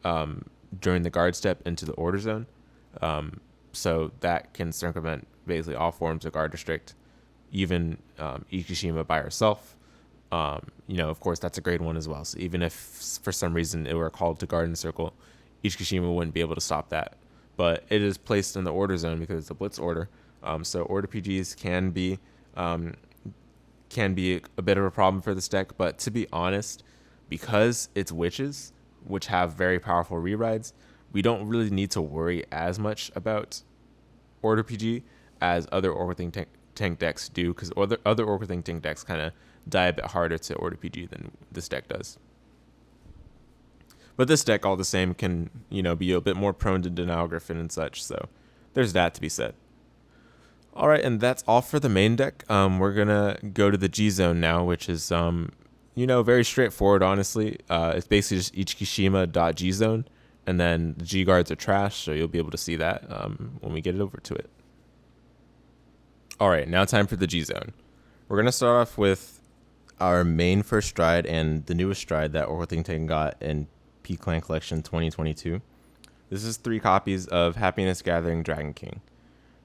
during the guard step into the order zone. So that can circumvent basically all forms of guard restrict, even Ichikishima by herself. You know, of course, that's a grade 1 as well. So even if for some reason it were called to guard in circle, Ichikishima wouldn't be able to stop that. But it is placed in the order zone because it's a blitz order. So order PGs can be a bit of a problem for this deck. But to be honest, because it's witches, which have very powerful rerides, we don't really need to worry as much about order PG as other Oracle Think Tank decks do, because other Oracle Think Tank decks kind of die a bit harder to order PG than this deck does. But this deck, all the same, can, you know, be a bit more prone to Denial Griffin and such. So there's that to be said. All right, and that's all for the main deck. We're going to go to the G zone now, which is, you know, very straightforward, honestly. It's basically just Ichikishima.G zone, and then the G guards are trash, so you'll be able to see that when we get it over to it. All right, now time for the G zone. We're going to start off with our main first stride and the newest stride that Oracle Think Tank got in P-Clan Collection 2022. This is 3 copies of Happiness Gathering Dragon King.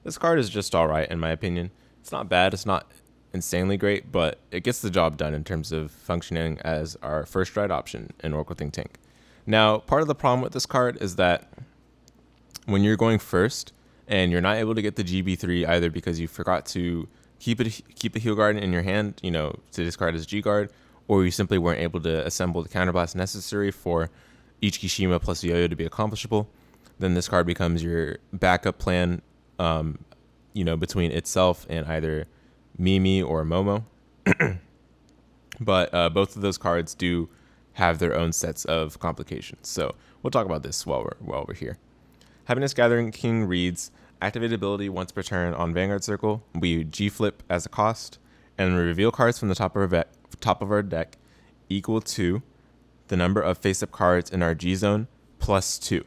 This card is just alright in my opinion. It's not bad, it's not insanely great, but it gets the job done in terms of functioning as our first stride option in Oracle Think Tank. Now, part of the problem with this card is that when you're going first and you're not able to get the GB3 either because you forgot to keep a heal guard in your hand, you know, to discard as G guard, or you simply weren't able to assemble the counterblast necessary for Ichikishima plus Yo-Yo to be accomplishable, then this card becomes your backup plan, you know, between itself and either Mimi or Momo. But both of those cards do have their own sets of complications. So we'll talk about this while we're here. Happiness Gathering King reads, Activate ability once per turn on Vanguard Circle. We G-flip as a cost, and we reveal cards from the top of our deck equal to the number of face-up cards in our G-zone plus 2.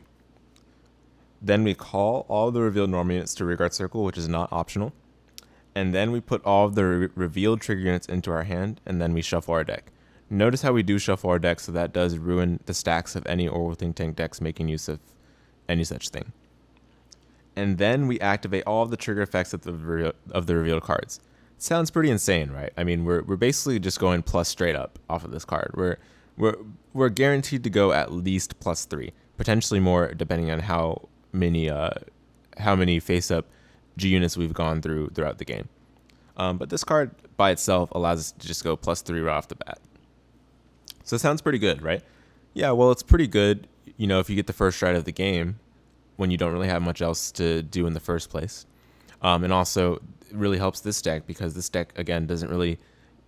Then we call all the revealed normal units to Rearguard Circle, which is not optional. And then we put all of the revealed trigger units into our hand, and then we shuffle our deck. Notice how we do shuffle our deck, so that does ruin the stacks of any Orbital Think Tank decks making use of any such thing. And then we activate all of the trigger effects of the revealed cards. Sounds pretty insane, right? I mean, we're basically just going plus straight up off of this card. We're guaranteed to go at least plus 3, potentially more, depending on how many face-up G units we've gone throughout the game. But this card by itself allows us to just go plus 3 right off the bat. So it sounds pretty good, right? Yeah, well, it's pretty good, if you get the first stride of the game when you don't really have much else to do in the first place. And also, it really helps this deck because this deck, again, doesn't really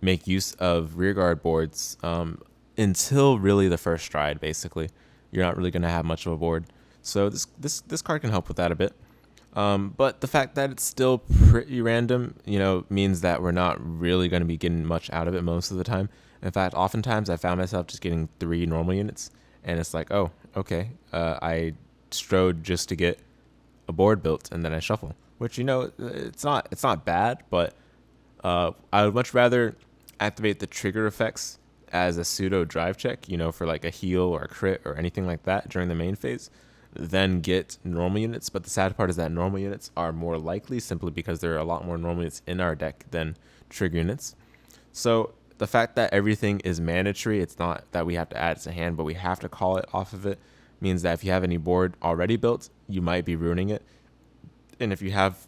make use of rearguard boards until really the first stride, basically. You're not really going to have much of a board. So this card can help with that a bit. But the fact that it's still pretty random, means that we're not really going to be getting much out of it most of the time. In fact, oftentimes I found myself just getting 3 normal units, and it's like, oh, okay, I strode just to get a board built, and then I shuffle. Which, it's not bad, but I would much rather activate the trigger effects as a pseudo drive check, for like a heal or a crit or anything like that during the main phase, then get normal units. But the sad part is that normal units are more likely simply because there are a lot more normal units in our deck than trigger units. So the fact that everything is mandatory, it's not that we have to add it to hand, but we have to call it off of it, means that if you have any board already built, you might be ruining it. And if you have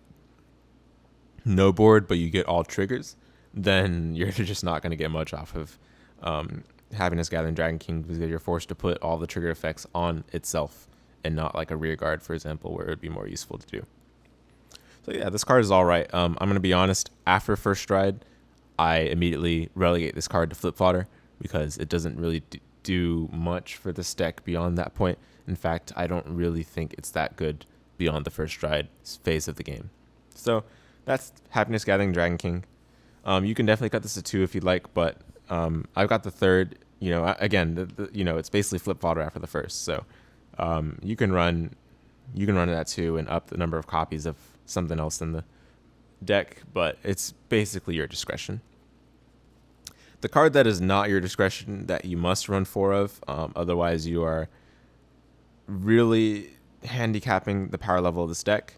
no board, but you get all triggers, then you're just not going to get much off of Happiness Gathering Dragon King, because you're forced to put all the trigger effects on itself and not like a rear guard, for example, where it would be more useful to do. So yeah, this card is all right. I'm going to be honest, after first stride, I immediately relegate this card to flip fodder because it doesn't really do much for this deck beyond that point. In fact, I don't really think it's that good beyond the first stride phase of the game. So that's Happiness Gathering Dragon King. You can definitely cut this to 2 if you'd like, but I've got the third. Again, it's basically flip fodder after the first. So you can run it at 2 and up the number of copies of something else in the deck, but it's basically your discretion. The card that is not your discretion that you must run 4 of, otherwise you are really handicapping the power level of this deck,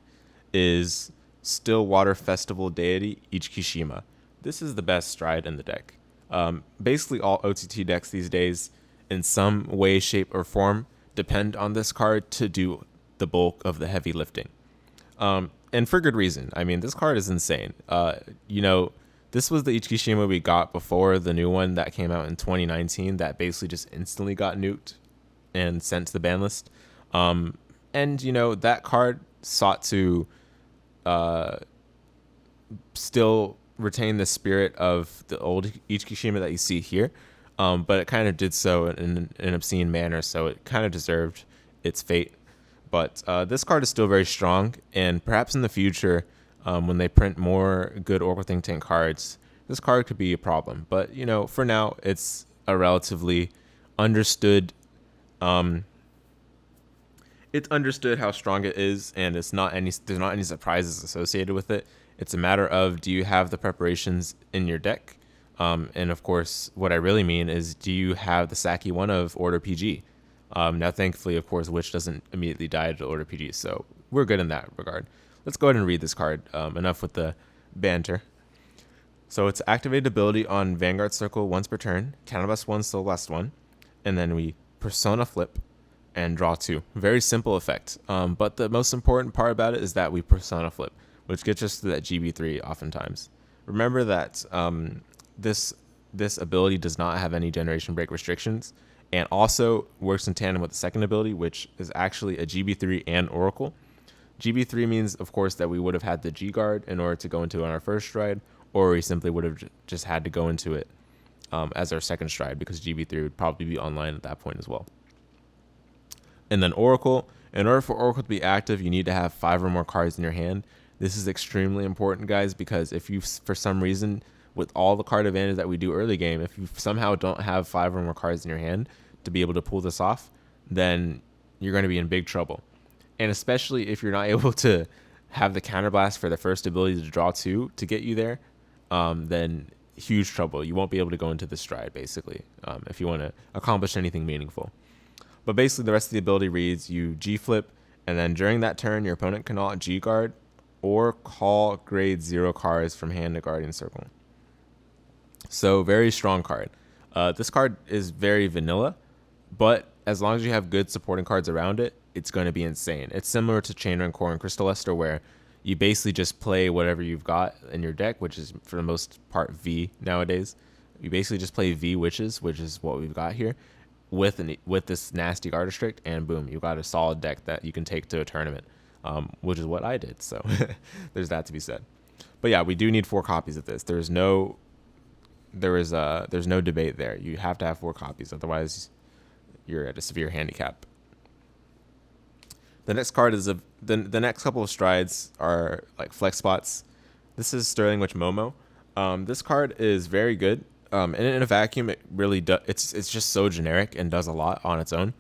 is Stillwater Festival Deity Ichikishima. This is the best stride in the deck. Basically all OTT decks these days, in some way, shape, or form, depend on this card to do the bulk of the heavy lifting. And for good reason. I mean, this card is insane. This was the Ichikishima we got before the new one that came out in 2019 that basically just instantly got nuked and sent to the ban list. And that card sought to still retain the spirit of the old Ichikishima that you see here, but it kind of did so in an obscene manner, so it kind of deserved its fate. But this card is still very strong, and perhaps in the future, when they print more good Oracle Think Tank cards, this card could be a problem. But, for now, it's a relatively understood... it's understood how strong it is, and there's not any surprises associated with it. It's a matter of, do you have the preparations in your deck? And of course, what I really mean is, do you have the Saki 1 of Order PG? Now, thankfully, of course, Witch doesn't immediately die to Order PG, so we're good in that regard. Let's go ahead and read this card. Enough with the banter. So it's activated ability on Vanguard Circle once per turn, counterblast 1, still last 1, and then we Persona Flip and draw 2. Very simple effect. But the most important part about it is that we Persona Flip, which gets us to that GB3 oftentimes. Remember that this ability does not have any generation break restrictions, and also works in tandem with the second ability, which is actually a GB3 and Oracle. GB3 means, of course, that we would have had the G guard in order to go into it on our first stride, or we simply would have just had to go into it as our second stride, because GB3 would probably be online at that point as well. And then Oracle. In order for Oracle to be active, you need to have 5 or more cards in your hand. This is extremely important, guys, because if you, for some reason, with all the card advantage that we do early game, if you somehow don't have 5 or more cards in your hand to be able to pull this off, then you're going to be in big trouble. And especially if you're not able to have the counterblast for the first ability to draw 2 to get you there, then huge trouble. You won't be able to go into the stride, basically, if you want to accomplish anything meaningful. But basically, the rest of the ability reads, you G-flip, and then during that turn, your opponent cannot G-guard or call grade 0 cards from hand to Guardian Circle. So, very strong card. This card is very vanilla, but as long as you have good supporting cards around it, it's going to be insane. It's similar to Chainring Core and Crystal Luster, where you basically just play whatever you've got in your deck, which is for the most part V nowadays. You basically just play V Witches, which is what we've got here, with this nasty Guard Restrict, and boom, you got a solid deck that you can take to a tournament, which is what I did. So there's that to be said. But yeah, we do need 4 copies of this. There's no debate there. You have to have 4 copies, otherwise you're at a severe handicap. The next card is the next couple of strides are like flex spots. This is Sterling Witch Momo. This card is very good. And in a vacuum, it really does. It's just so generic and does a lot on its own.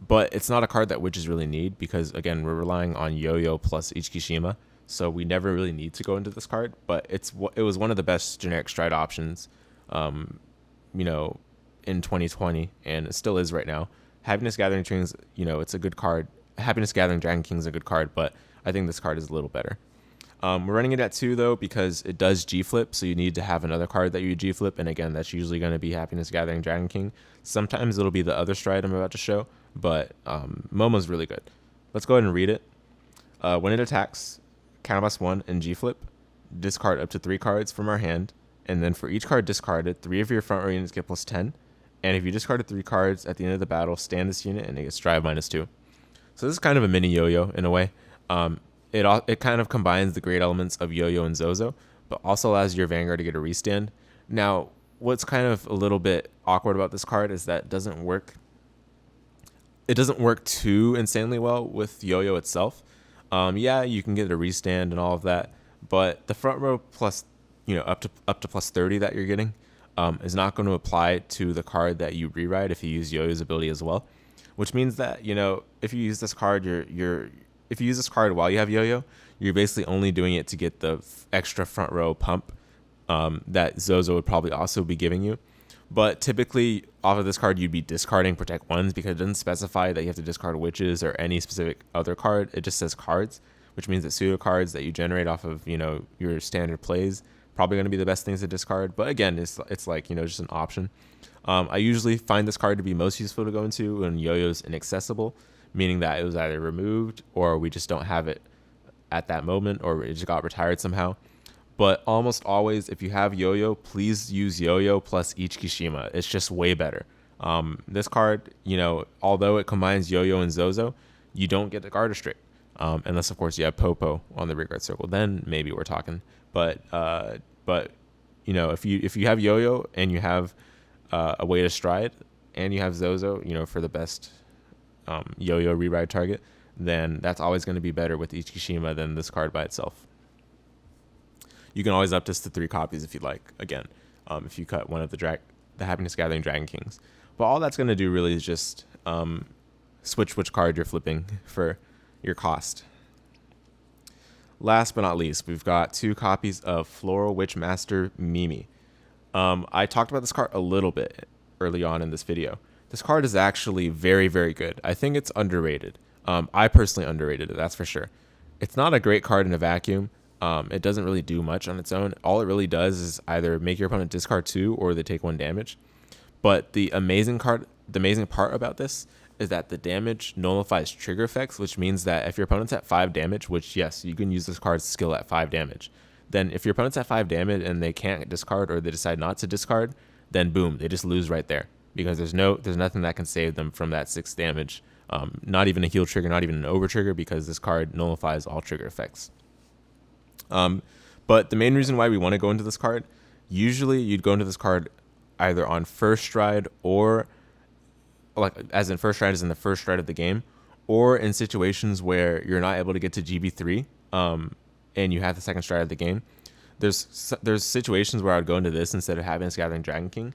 But it's not a card that witches really need because, again, we're relying on Yo-Yo plus Ichikishima, so we never really need to go into this card. But it was one of the best generic stride options, in 2020, and it still is right now. Happiness Gathering Kings, it's a good card. Happiness Gathering Dragon King is a good card, but I think this card is a little better. We're running it at 2 though because it does G-flip, so you need to have another card that you G-flip, and again, that's usually going to be Happiness Gathering Dragon King. Sometimes it'll be the other stride I'm about to show, but Momo's really good. Let's go ahead and read it. When it attacks, counterblast 1 and G-flip, discard up to 3 cards from our hand, and then for each card discarded, 3 of your front row units get +10, and if you discarded 3 cards at the end of the battle, stand this unit and it gets stride -2. So this is kind of a mini yo-yo in a way. It kind of combines the great elements of Yo-Yo and Zozo, but also allows your Vanguard to get a restand. Now, what's kind of a little bit awkward about this card is that it doesn't work too insanely well with Yo-Yo itself. Yeah, you can get a restand and all of that, but the front row plus, up to +30 that you're getting is not going to apply to the card that you reride if you use Yo-Yo's ability as well, which means that, if you use this card, if you use this card while you have Yo-Yo, you're basically only doing it to get the extra front row pump that Zozo would probably also be giving you. But typically, off of this card, you'd be discarding Protect 1s because it doesn't specify that you have to discard Witches or any specific other card. It just says cards, which means that pseudo cards that you generate off of, your standard plays probably going to be the best things to discard. But again, it's like, just an option. I usually find this card to be most useful to go into when Yo-Yo's inaccessible, meaning that it was either removed or we just don't have it at that moment or it just got retired somehow. But almost always, if you have Yo-Yo, please use Yo-Yo plus Ichikishima. It's just way better. This card, although it combines Yo-Yo and Zozo, you don't get the Guard Restrict. Unless, of course, you have Popo on the rear circle. Then maybe we're talking. But if you have Yo-Yo and you have a way to stride and you have Zozo, for the best Yo-Yo reride target, then that's always going to be better with Ichikishima than this card by itself. You can always up this to 3 copies if you'd like, again, if you cut one of the Happiness Gathering Dragon Kings. But all that's going to do really is just switch which card you're flipping for your cost. Last but not least, we've got 2 copies of Floral Witch Master Mimi. I talked about this card a little bit early on in this video. This card is actually very, very good. I think it's underrated. I personally underrated it, that's for sure. It's not a great card in a vacuum. It doesn't really do much on its own. All it really does is either make your opponent discard 2 or they take 1 damage. But the amazing part about this is that the damage nullifies trigger effects, which means that if your opponent's at 5 damage, which yes, you can use this card's skill at 5 damage, then if your opponent's at 5 damage and they can't discard or they decide not to discard, then boom, they just lose right there. Because there's nothing that can save them from that 6 damage. Not even a heal trigger, not even an over trigger, because this card nullifies all trigger effects. But the main reason why we want to go into this card, usually you'd go into this card either on first stride or, like, as in first stride is in the first stride of the game, or in situations where you're not able to get to GB3, and you have the second stride of the game. There's situations where I would go into this instead of Happiness Gathering Dragon King,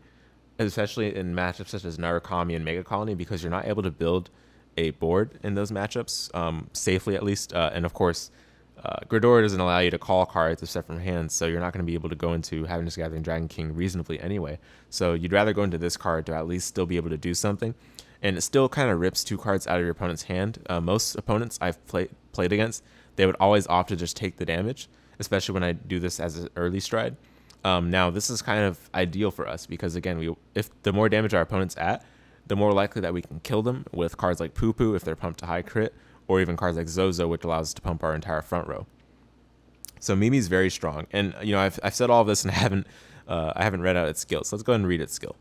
especially in matchups such as Narukami and Mega Colony, because you're not able to build a board in those matchups, safely at least. And of course, Gridora doesn't allow you to call cards except from hand, so you're not going to be able to go into Happiness Gathering Dragon King reasonably anyway. So you'd rather go into this card to at least still be able to do something. And it still kind of rips 2 cards out of your opponent's hand. Most opponents I've played against, they would always opt to just take the damage, especially when I do this as an early stride. Now, this is kind of ideal for us because, again, if the more damage our opponent's at, the more likely that we can kill them with cards like Pupu if they're pumped to high crit, or even cards like Zozo, which allows us to pump our entire front row. So Mimi's very strong. And, I've said all of this and I haven't read out its skill. So let's go ahead and read its skill.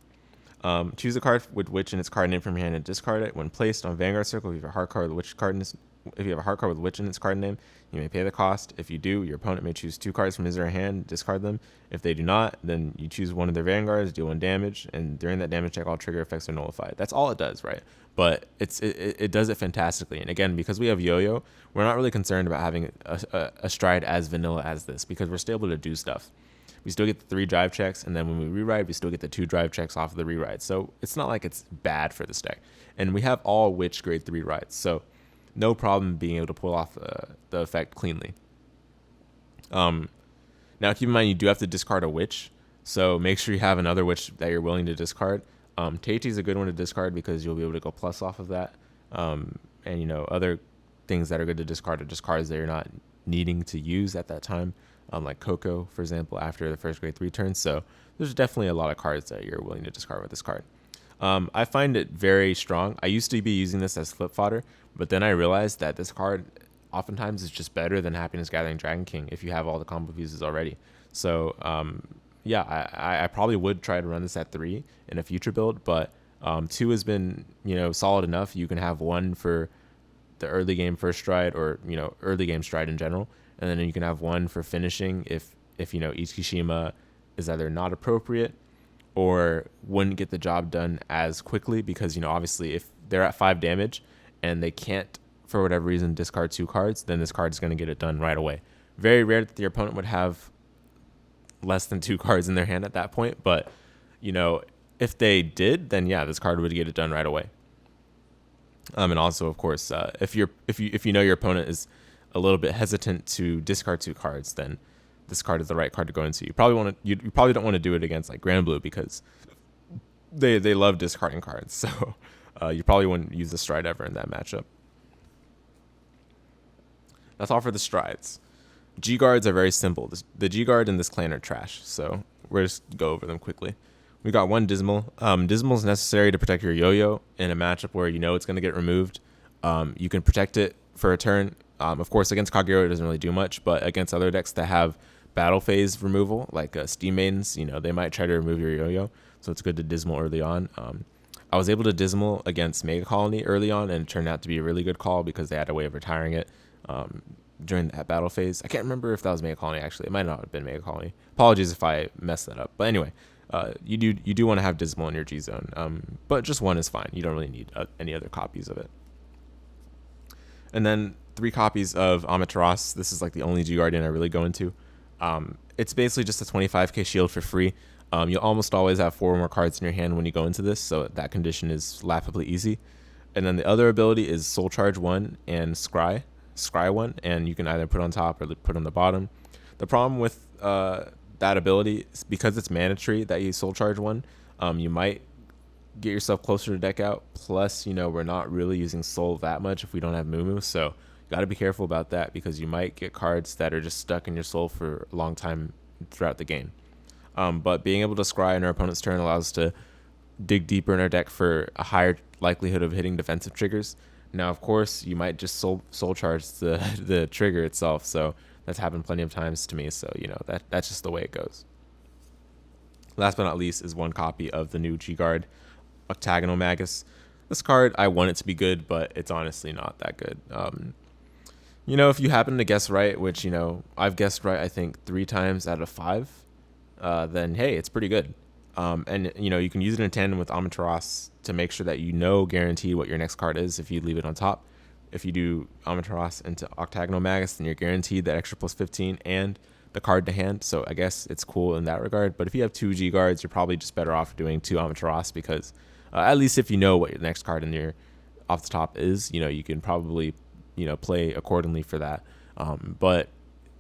Choose a card with Witch in its card name from your hand and discard it. When placed on Vanguard Circle, if you have a hard card with Witch with Witch in its card name, you may pay the cost. If you do, your opponent may choose 2 cards from his or her hand, discard them. If they do not, then you choose one of their Vanguards, deal 1 damage, and during that damage check, all trigger effects are nullified. That's all it does, right? But it does it fantastically. And again, because we have Yo-Yo, we're not really concerned about having a stride as vanilla as this, because we're still able to do stuff. We still get the 3 drive checks, and then when we reride, we still get the 2 drive checks off of the reride. So it's not like it's bad for this deck. And we have all Witch grade 3 rides, so no problem being able to pull off the effect cleanly. Now keep in mind you do have to discard a Witch, so make sure you have another Witch that you're willing to discard. Tete is a good one to discard because you'll be able to go plus off of that. And other things that are good to discard are just cards that you're not needing to use at that time. Like Coco, for example, after the first grade 3 turns. So there's definitely a lot of cards that you're willing to discard with this card. I find it very strong. I used to be using this as flip fodder, but then I realized that this card oftentimes is just better than Happiness Gathering Dragon King if you have all the combo pieces already. So I probably would try to run this at 3 in a future build, but 2 has been solid enough. You can have 1 for the early game first stride, or early game stride in general, and then you can have 1 for finishing if Ichikishima is either not appropriate or wouldn't get the job done as quickly, because obviously if they're at 5 damage and they can't for whatever reason discard 2 cards, then this card is going to get it done right away. Very rare that your opponent would have less than 2 cards in their hand at that point, but if they did, then yeah, this card would get it done right away. And also, of course, if your opponent is a little bit hesitant to discard 2 cards, then this card is the right card to go into. You probably don't want to do it against like Grand Blue, because they love discarding cards. So you probably wouldn't use the stride ever in that matchup. That's all for the strides. G guards are very simple. The G guard in this clan are trash, so we'll just go over them quickly. We got 1 Dismal. Dismal is necessary to protect your Yo-Yo in a matchup where it's going to get removed. You can protect it for a turn. Of course, against Kagero, it doesn't really do much, but against other decks that have battle phase removal, like Steam Maidens, they might try to remove your Yo-Yo, so it's good to Dismal early on. I was able to Dismal against Mega Colony early on, and it turned out to be a really good call because they had a way of retiring it during that battle phase. I can't remember if that was Mega Colony, actually. It might not have been Mega Colony. Apologies if I messed that up. But anyway, you do want to have Dismal in your G-Zone, but just 1 is fine. You don't really need any other copies of it. And then 3 copies of Amartinoa. This is like the only G-Guardian I really go into. It's basically just a 25k shield for free. You'll almost always have 4 or more cards in your hand when you go into this, so that condition is laughably easy. And then the other ability is Soul Charge 1 and Scry 1, and you can either put on top or put on the bottom. The problem with that ability is because it's mandatory that you Soul Charge 1, you might get yourself closer to deck out. Plus, we're not really using Soul that much if we don't have Mumu, so you got to be careful about that, because you might get cards that are just stuck in your Soul for a long time throughout the game. But being able to scry in our opponent's turn allows us to dig deeper in our deck for a higher likelihood of hitting defensive triggers. Now, of course, you might just soul charge the trigger itself, so that's happened plenty of times to me, so that's just the way it goes. Last but not least is 1 copy of the new G-Guard, Octagonal Magus. This card, I want it to be good, but it's honestly not that good. If you happen to guess right, which, I've guessed right, I think 3 times out of 5, then hey, it's pretty good. And you can use it in tandem with Amartinoa to make sure that guarantee what your next card is if you leave it on top. if you do Amartinoa into Octagonal Magus, then you're guaranteed that extra plus 15 and the card to hand. So I guess it's cool in that regard. But if you have 2 G guards, you're probably just better off doing 2 Amartinoa because at least if you know what your next card in your off the top is, you can probably, play accordingly for that. But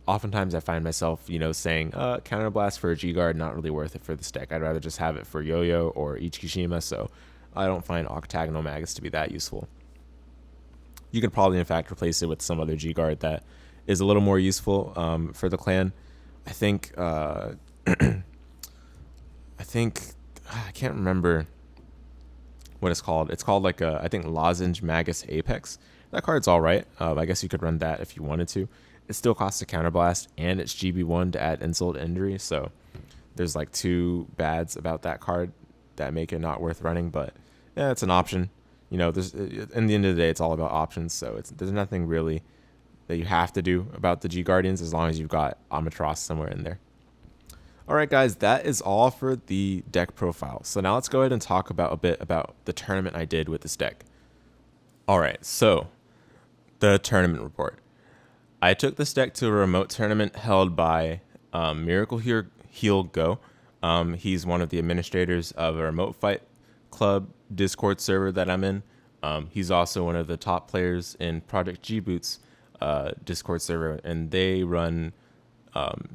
oftentimes I find myself, saying Counterblast for a G guard, not really worth it for this deck. I'd rather just have it for Yo-Yo or Ichikishima. So I don't find Octagonal Magus to be that useful. You could probably, in fact, replace it with some other G guard that is a little more useful for the clan. I think I can't remember what it's called. It's called like I think Lozenge Magus Apex. That card's all right. I guess you could run that if you wanted to. It still costs a counterblast, and it's GB1 to add insult to injury. So there's like 2 bads about that card that make it not worth running. But yeah, it's an option. There's in the end of the day, it's all about options. So there's nothing really that you have to do about the G Guardians as long as you've got Amatros somewhere in there. All right, guys, that is all for the deck profile. So now let's go ahead and talk about a bit about the tournament I did with this deck. All right, so the tournament report. I took this deck to a remote tournament held by Miracle Heal Go. He's one of the administrators of a remote fight club Discord server that I'm in. He's also one of the top players in Project G-Boot's Discord server, and they run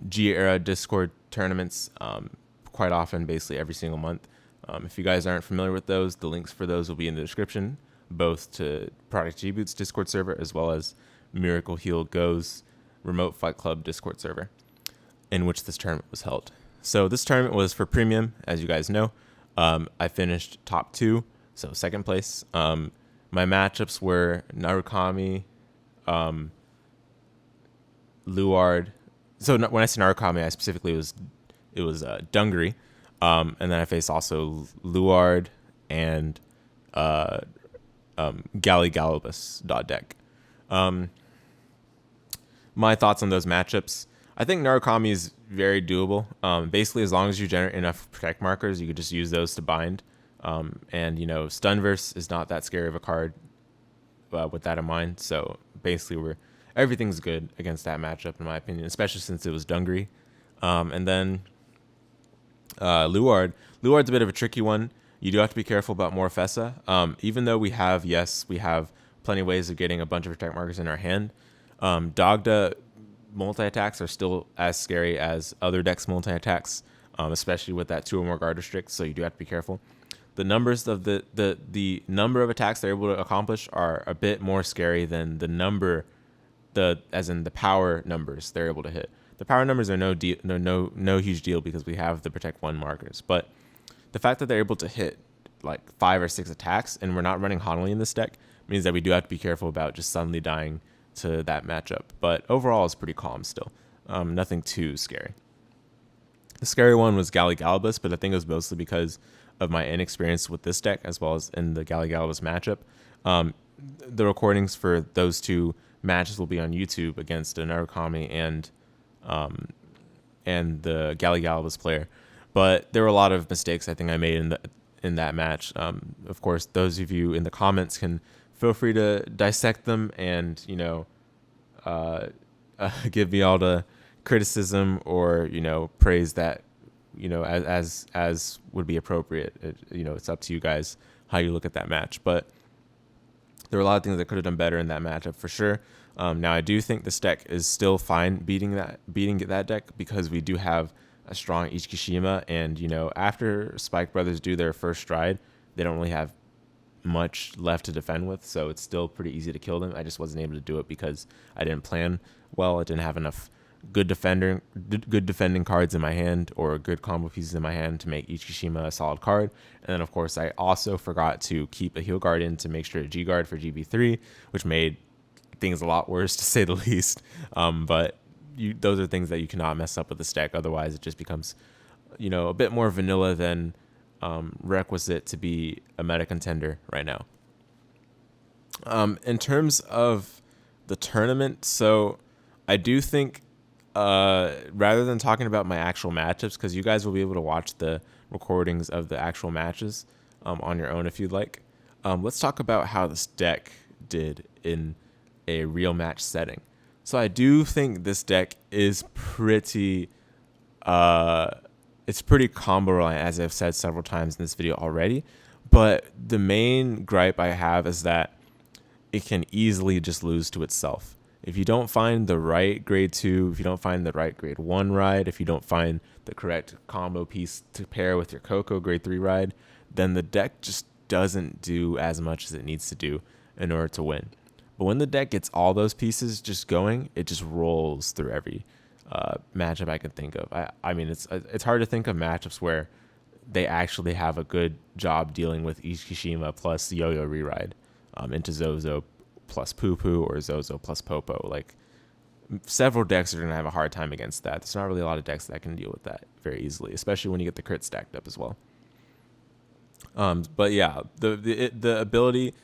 G-era Discord tournaments quite often, basically every single month. If you guys aren't familiar with those, the links for those will be in the description, both to Project G-Boot's Discord server as well as Miracle Heal Go's Remote Fight Club Discord server, in which this tournament was held. So this tournament was for premium, as you guys know. I finished top 2, so second place. My matchups were Narukami, Luard. So when I say Narukami, I specifically it was Dungaree, and then I faced also Luard and Galligalibus deck. My thoughts on those matchups. I think Narukami is very doable. Basically, as long as you generate enough protect markers, you could just use those to bind. And Stunverse is not that scary of a card with that in mind. So basically, everything's good against that matchup, in my opinion, especially since it was Dungaree. And then Luard's a bit of a tricky one. You do have to be careful about Morfessa. Even though we have plenty of ways of getting a bunch of protect markers in our hand, Dogda multi-attacks are still as scary as other decks multi-attacks, especially with that 2 or more guard restrict, so you do have to be careful. The numbers of the number of attacks they're able to accomplish are a bit more scary than as in the power numbers they're able to hit. The power numbers are no huge deal because we have the protect 1 markers, but the fact that they're able to hit like 5 or 6 attacks and we're not running Hanali in this deck means that we do have to be careful about just suddenly dying to that matchup. But overall, it's pretty calm still. Nothing too scary. The scary one was Galligalibus, but I think it was mostly because of my inexperience with this deck as well as in the Galligalibus matchup. The recordings for those 2 matches will be on YouTube against a Narukami and the Galligalibus player. But there were a lot of mistakes I think I made in that match. Of course, those of you in the comments can feel free to dissect them and, give me all the criticism or, praise that, as would be appropriate. It's up to you guys how you look at that match. But there were a lot of things that could have done better in that matchup for sure. Now, I do think this deck is still fine beating that deck because we do have a strong Ichikishima. And, after Spike Brothers do their first stride, they don't really have much left to defend with, so it's still pretty easy to kill them. I just wasn't able to do it because I didn't plan well. I didn't have enough good defending cards in my hand or good combo pieces in my hand to make Ichikishima a solid card. And then of course I also forgot to keep a heal guardian to make sure a G guard for GB3, which made things a lot worse to say the least. But those are things that you cannot mess up with this deck, otherwise it just becomes a bit more vanilla than requisite to be a meta contender right now. In terms of the tournament, so I do think rather than talking about my actual matchups, because you guys will be able to watch the recordings of the actual matches on your own if you'd like, let's talk about how this deck did in a real match setting. So I do think this deck is pretty it's pretty combo reliant, as I've said several times in this video already. But the main gripe I have is that it can easily just lose to itself. If you don't find the right grade 2, if you don't find the right grade 1 ride, if you don't find the correct combo piece to pair with your Coco grade 3 ride, then the deck just doesn't do as much as it needs to do in order to win. But when the deck gets all those pieces just going, it just rolls through every matchup I can think of. I mean, it's hard to think of matchups where they actually have a good job dealing with Ichikishima plus Yo-Yo Reride into Zozo plus Pupu or Zozo plus Popo. Like, several decks are going to have a hard time against that. There's not really a lot of decks that can deal with that very easily, especially when you get the crit stacked up as well. But yeah, the ability,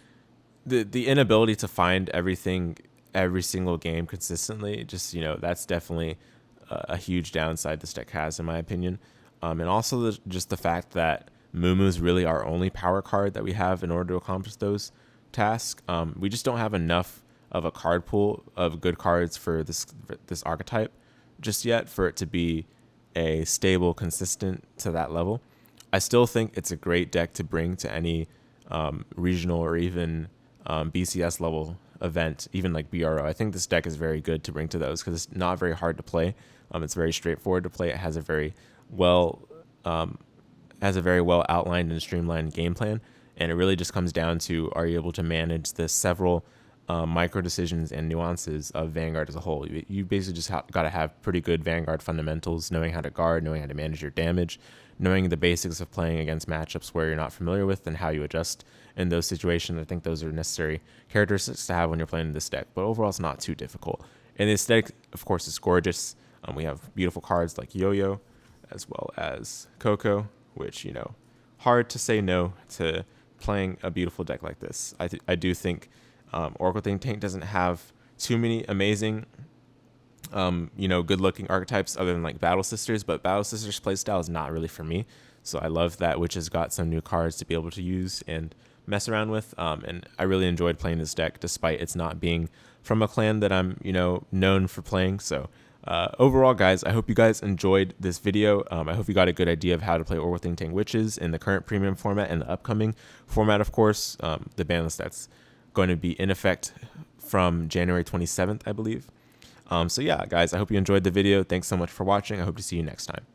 the inability to find everything every single game consistently, just, you know, that's definitely a huge downside this deck has, in my opinion. And also just the fact that Mumu is really our only power card that we have in order to accomplish those tasks. We just don't have enough of a card pool of good cards for this archetype just yet for it to be a stable, consistent to that level. I still think it's a great deck to bring to any regional or even BCS level event, even like BRO. I think this deck is very good to bring to those because it's not very hard to play. It's very straightforward to play. It has a very well outlined and streamlined game plan, and it really just comes down to, are you able to manage the several micro decisions and nuances of Vanguard as a whole. You basically just got to have pretty good Vanguard fundamentals, knowing how to guard, knowing how to manage your damage, knowing the basics of playing against matchups where you're not familiar with and how you adjust in those situations. I think those are necessary characteristics to have when you're playing this deck, but overall it's not too difficult. And this deck, of course, is gorgeous. We have beautiful cards like Yo-Yo as well as Coco, which, you know, hard to say no to playing a beautiful deck like this. I do think Oracle Think Tank doesn't have too many amazing, good-looking archetypes other than like Battle Sisters, but Battle Sisters playstyle is not really for me. So I love that Witches got some new cards to be able to use and mess around with. And I really enjoyed playing this deck, despite it's not being from a clan that I'm, known for playing. So overall, guys, I hope you guys enjoyed this video. I hope you got a good idea of how to play Oracle Think Tank Witches in the current premium format and the upcoming format, of course. The ban list that's going to be in effect from January 27th, I believe. So yeah, guys, I hope you enjoyed the video. Thanks so much for watching. I hope to see you next time.